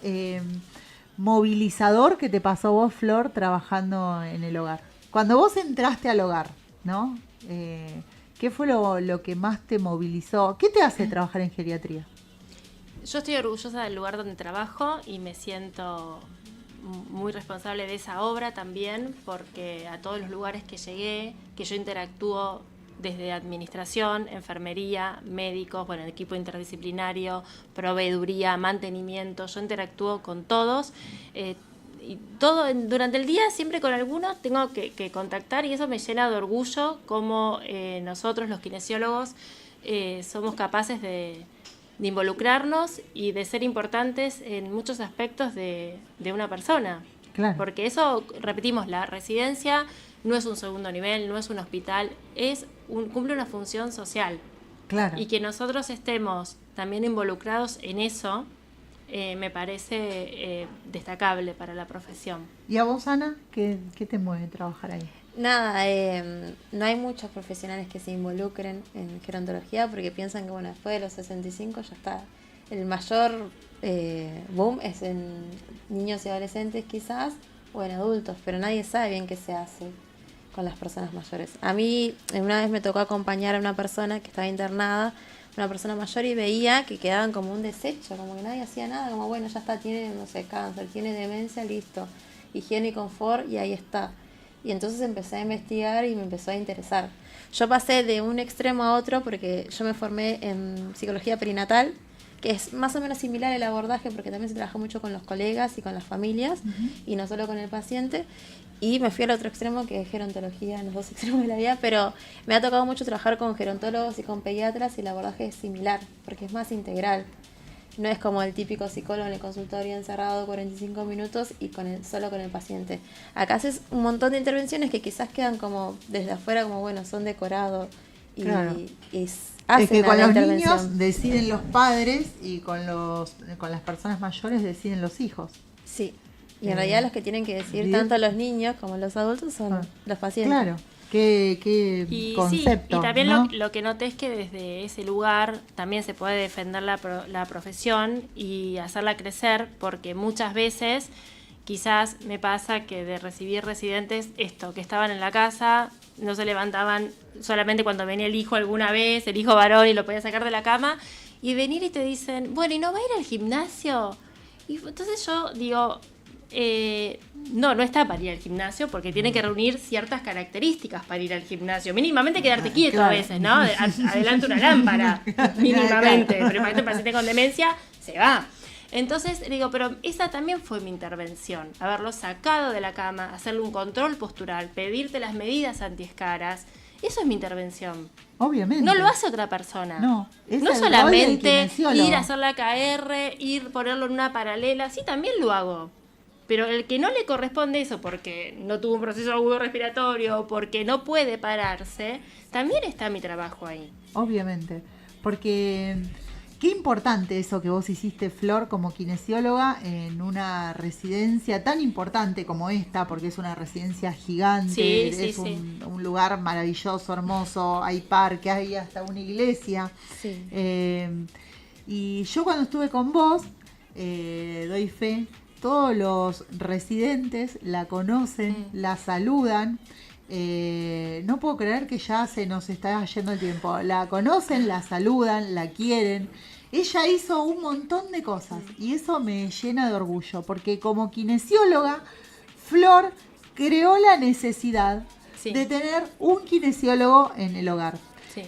movilizador que te pasó vos, Flor, trabajando en el hogar? Cuando vos entraste al hogar, ¿no? ¿Qué fue lo que más te movilizó? ¿Qué te hace trabajar en geriatría? Yo estoy orgullosa del lugar donde trabajo y me siento muy responsable de esa obra también, porque a todos los lugares que llegué, que yo interactúo desde administración, enfermería, médicos, bueno, equipo interdisciplinario, proveeduría, mantenimiento. Yo interactúo con todos. Y durante el día, siempre con alguno tengo que contactar, y eso me llena de orgullo como nosotros, los kinesiólogos, somos capaces de involucrarnos y de ser importantes en muchos aspectos de una persona. Claro. Porque eso, repetimos, la residencia no es un segundo nivel, no es un hospital, cumple una función social. Claro. Y que nosotros estemos también involucrados en eso, me parece destacable para la profesión. ¿Y a vos, Ana, qué te mueve trabajar ahí? Nada, no hay muchos profesionales que se involucren en gerontología porque piensan que, bueno, después de los 65 ya está. El mayor boom es en niños y adolescentes quizás, o en adultos, pero nadie sabe bien qué se hace con las personas mayores. A mí una vez me tocó acompañar a una persona que estaba internada, una persona mayor, y veía que quedaban como un desecho, como que nadie hacía nada, como bueno, ya está, tiene, no sé, cáncer, tiene demencia, listo, higiene y confort, y ahí está. Y entonces empecé a investigar y me empezó a interesar. Yo pasé de un extremo a otro porque yo me formé en psicología perinatal, que es más o menos similar al abordaje porque también se trabaja mucho con los colegas y con las familias, y no solo con el paciente. Y me fui al otro extremo, que es gerontología, en los dos extremos de la vida, pero me ha tocado mucho trabajar con gerontólogos y con pediatras, y el abordaje es similar porque es más integral. No es como el típico psicólogo en el consultorio encerrado 45 minutos y solo con el paciente. Acá haces un montón de intervenciones que quizás quedan como desde afuera, como bueno, son decorados. Y, claro. Hacen es que con la los intervención. niños deciden los padres y con las personas mayores deciden los hijos. Sí, y en realidad los que tienen que decidir tanto los niños como los adultos son los pacientes. Claro. Qué concepto, sí, y también ¿no? lo que noté es que desde ese lugar también se puede defender la profesión y hacerla crecer, porque muchas veces quizás me pasa que de recibir residentes, que estaban en la casa, no se levantaban solamente cuando venía el hijo alguna vez, el hijo varón, y lo podía sacar de la cama, y venir y te dicen, bueno, ¿y no va a ir al gimnasio? Y entonces yo digo, no está para ir al gimnasio, porque tiene que reunir ciertas características para ir al gimnasio. Mínimamente quedarte quieto, claro. A veces, ¿no? Adelante una lámpara, mínimamente. Pero imagínate un paciente con demencia, se va. Entonces digo, pero esa también fue mi intervención, haberlo sacado de la cama, hacerle un control postural, pedirte las medidas antiescaras. Eso es mi intervención. Obviamente. No lo hace otra persona. No solamente ir a hacer la KR, ponerlo en una paralela. Sí, también lo hago. Pero el que no le corresponde eso porque no tuvo un proceso agudo respiratorio, porque no puede pararse, también está mi trabajo ahí. Obviamente. Porque qué importante eso que vos hiciste, Flor, como kinesióloga en una residencia tan importante como esta, porque es una residencia gigante, es un lugar maravilloso, hermoso, hay parque, hay hasta una iglesia. Sí. Y yo cuando estuve con vos, doy fe, todos los residentes la conocen, la saludan. No puedo creer que ya se nos está yendo el tiempo. La conocen, la saludan, la quieren. Ella hizo un montón de cosas y eso me llena de orgullo, porque como kinesióloga, Flor creó la necesidad de tener un kinesiólogo en el hogar. Sí.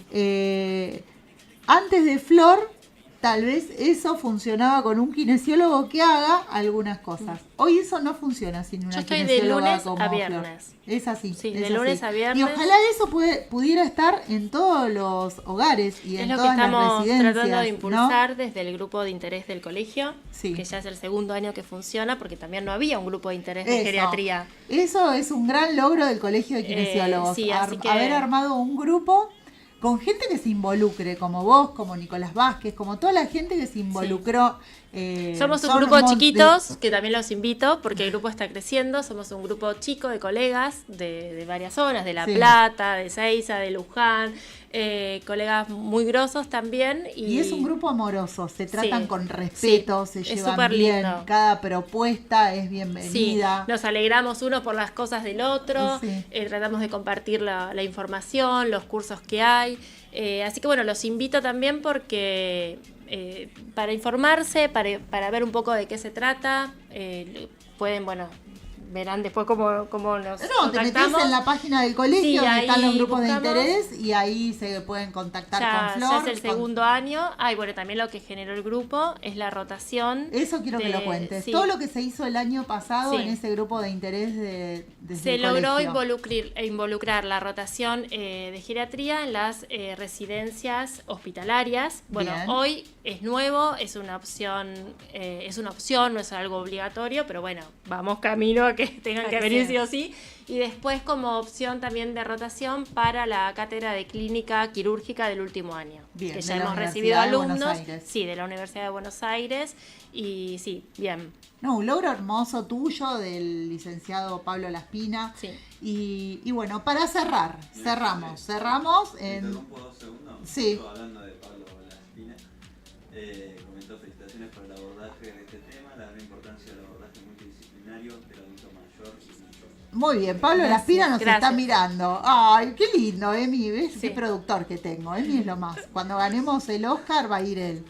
Antes de Flor, tal vez eso funcionaba con un kinesiólogo que haga algunas cosas. Hoy eso no funciona sin una kinesióloga como Flor. Yo estoy de lunes a viernes. Es así. Sí, de lunes a viernes. Y ojalá eso pudiera estar en todos los hogares y en todas las residencias. Es lo que estamos tratando de impulsar, ¿no? Desde el grupo de interés del colegio, que ya es el segundo año que funciona, porque también no había un grupo de interés de geriatría. Eso es un gran logro del Colegio de Kinesiólogos. Haber armado un grupo con gente que se involucre, como vos, como Nicolás Vázquez, como toda la gente que se involucró. Somos un grupo chiquitos, que también los invito, porque el grupo está creciendo. Somos un grupo chico de colegas de varias zonas, de La Plata, de Seiza, de Luján, colegas muy grosos también. Y es un grupo amoroso, se tratan con respeto, se llevan bien, lindo. Cada propuesta es bienvenida. Sí. Nos alegramos uno por las cosas del otro, tratamos de compartir la información, los cursos que hay. Así que bueno, los invito también porque para informarse, para ver un poco de qué se trata, pueden verán después cómo nos No, te metés contactamos. en la página del colegio, Sí, donde están los ahí grupos de buscamos. interés, y ahí se pueden contactar con Flor. Ya es el con- segundo año. Y bueno, también lo que generó el grupo es la rotación. Eso quiero que lo cuentes. sí. Todo lo que se hizo el año pasado Sí. en ese grupo de interés desde Se el logró colegio. involucrar la rotación de geriatría en las residencias hospitalarias. Bueno, Bien. hoy es nuevo, es una opción, no es algo obligatorio, pero bueno, vamos camino a que tengan A que que venir sea. sí o sí. Y después como opción también de rotación para la cátedra de clínica quirúrgica del último año. Bien, que de ya la hemos recibido Universidad de Buenos alumnos. Aires. Sí, de la Universidad de Buenos Aires. Y sí, bien. No, un logro hermoso tuyo del licenciado Pablo Laspina. Sí. Y bueno, para cerrar, cerramos ¿Me en... interrumpo 2 segundos? Sí. Justo hablando de Pablo Laspina, comentó felicitaciones por el abordaje de este tema, la gran importancia del abordaje multidisciplinario del adulto mayor y mucho. Muy bien, Pablo Laspina nos Gracias. está mirando. Ay, qué lindo, Emi, ¿ves Sí. qué productor que tengo? Emi es lo más. Cuando ganemos el Oscar va a ir él.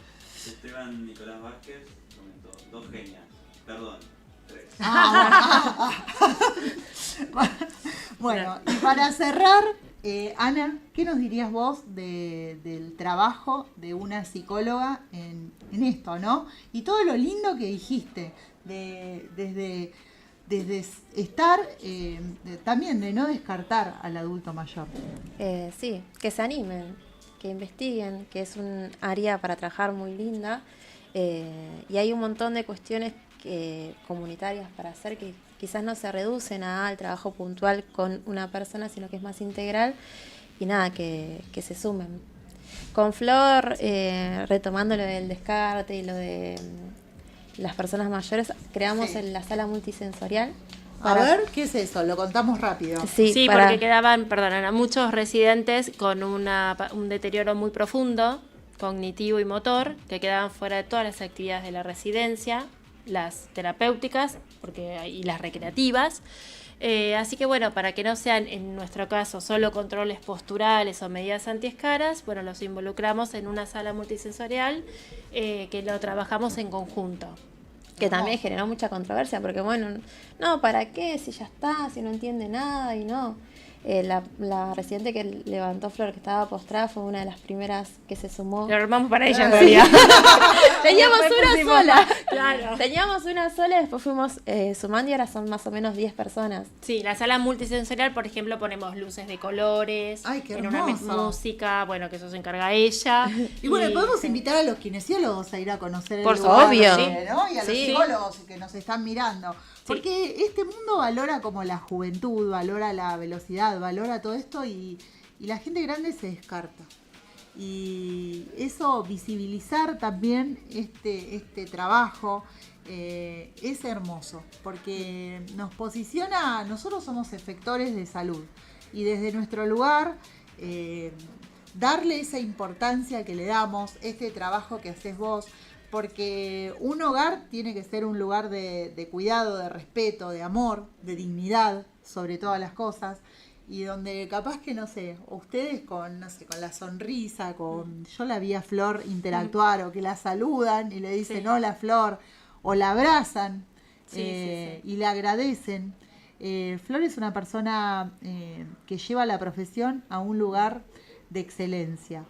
Esteban Nicolás Vázquez comentó, 2 genias, perdón, 3. Bueno, y para cerrar, Ana, ¿qué nos dirías vos del trabajo de una psicóloga en esto, ¿no? Y todo lo lindo que dijiste, desde estar, también de no descartar al adulto mayor. Sí, que se animen, que investiguen, que es un área para trabajar muy linda, y hay un montón de cuestiones comunitarias para hacer que quizás no se reducen al trabajo puntual con una persona, sino que es más integral, y nada, que se sumen. Con Flor, retomando lo del descarte y lo de las personas mayores, creamos Sí. en la sala multisensorial. A ver, ¿qué es eso? Lo contamos rápido. Sí, para- porque quedaban, muchos residentes con un deterioro muy profundo, cognitivo y motor, que quedaban fuera de todas las actividades de la residencia, las terapéuticas y las recreativas. Así que bueno, para que no sean, en nuestro caso, solo controles posturales o medidas antiescaras, bueno, los involucramos en una sala multisensorial que lo trabajamos en conjunto. Que también generó mucha controversia, porque bueno, no, ¿para qué? Si ya está, si no entiende nada, y no. La residente que levantó Flor, que estaba postrada, fue una de las primeras que se sumó. Lo armamos para ella en Sí. realidad. Teníamos Después una pusimos sola. más, claro. Teníamos una sola, después fuimos sumando y ahora son más o menos 10 personas. Sí, la sala multisensorial, por ejemplo, ponemos luces de colores, Ay, qué en una hermoso. música, bueno, que eso se encarga ella. Y bueno, podemos sí. invitar a los kinesiólogos a ir a conocer el Por lugar, obvio. ¿no? Y a los Sí. psicólogos que nos están mirando. Porque este mundo valora como la juventud, valora la velocidad, valora todo esto y la gente grande se descarta. Y eso, visibilizar también este trabajo, es hermoso, porque nos posiciona, nosotros somos efectores de salud y desde nuestro lugar darle esa importancia que le damos, este trabajo que haces vos, porque un hogar tiene que ser un lugar de cuidado, de respeto, de amor, de dignidad, sobre todas las cosas, y donde capaz que, no sé, ustedes con la sonrisa, yo la vi a Flor interactuar, o que la saludan y le dicen Sí. hola Flor, o la abrazan, Sí. y le agradecen. Flor es una persona que lleva la profesión a un lugar de excelencia.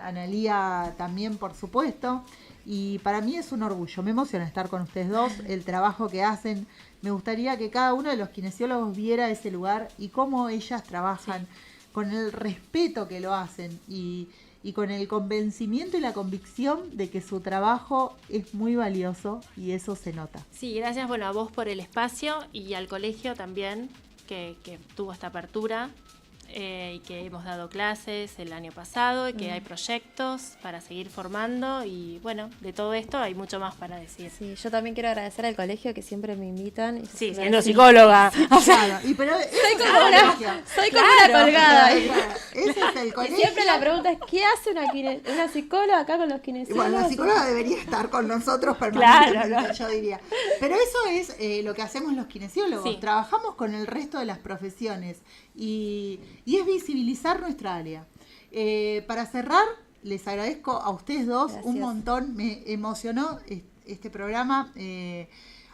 Analía también, por supuesto, y para mí es un orgullo. Me emociona estar con ustedes dos, el trabajo que hacen. Me gustaría que cada uno de los kinesiólogos viera ese lugar y cómo ellas trabajan, con el respeto que lo hacen y con el convencimiento y la convicción de que su trabajo es muy valioso, y eso se nota. Sí, gracias, bueno, a vos por el espacio y al colegio también, que tuvo esta apertura y que hemos dado clases el año pasado y que hay proyectos para seguir formando y bueno, de todo esto hay mucho más para decir. Sí, yo también quiero agradecer al colegio que siempre me invitan. Y Sí, me siendo hacen- psicóloga. Claro, pero Soy como una colgada. Ese es el Y colegio. siempre la pregunta es, ¿qué hace una psicóloga acá con los Y kinesiólogos? bueno, la psicóloga debería estar con nosotros permanentemente, Claro. yo diría. Pero eso es lo que hacemos los kinesiólogos. Sí. Trabajamos con el resto de las profesiones y es visibilizar nuestra área. Para cerrar, les agradezco a ustedes dos Gracias. un montón. Me emocionó este programa.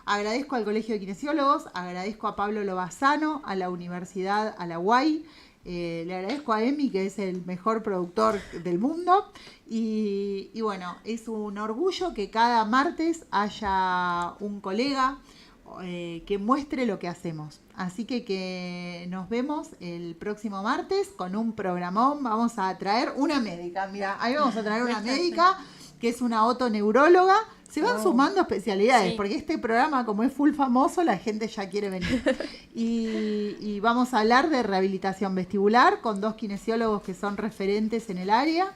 Agradezco al Colegio de Kinesiólogos, agradezco a Pablo Lobazano, a la Universidad Alaguay, le agradezco a Emi, que es el mejor productor del mundo, y bueno, es un orgullo que cada martes haya un colega que muestre lo que hacemos. Así que nos vemos el próximo martes con un programón. Vamos a traer una médica, mira, ahí vamos a traer una médica que es una otoneuróloga. Se van sumando especialidades, Sí. porque este programa, como es full famoso, la gente ya quiere venir. Y vamos a hablar de rehabilitación vestibular con 2 kinesiólogos que son referentes en el área.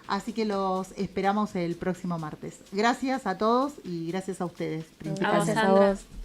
Así que los esperamos el próximo martes. Gracias a todos y gracias a ustedes, A vos, principalmente. Gracias a Sandra. vos.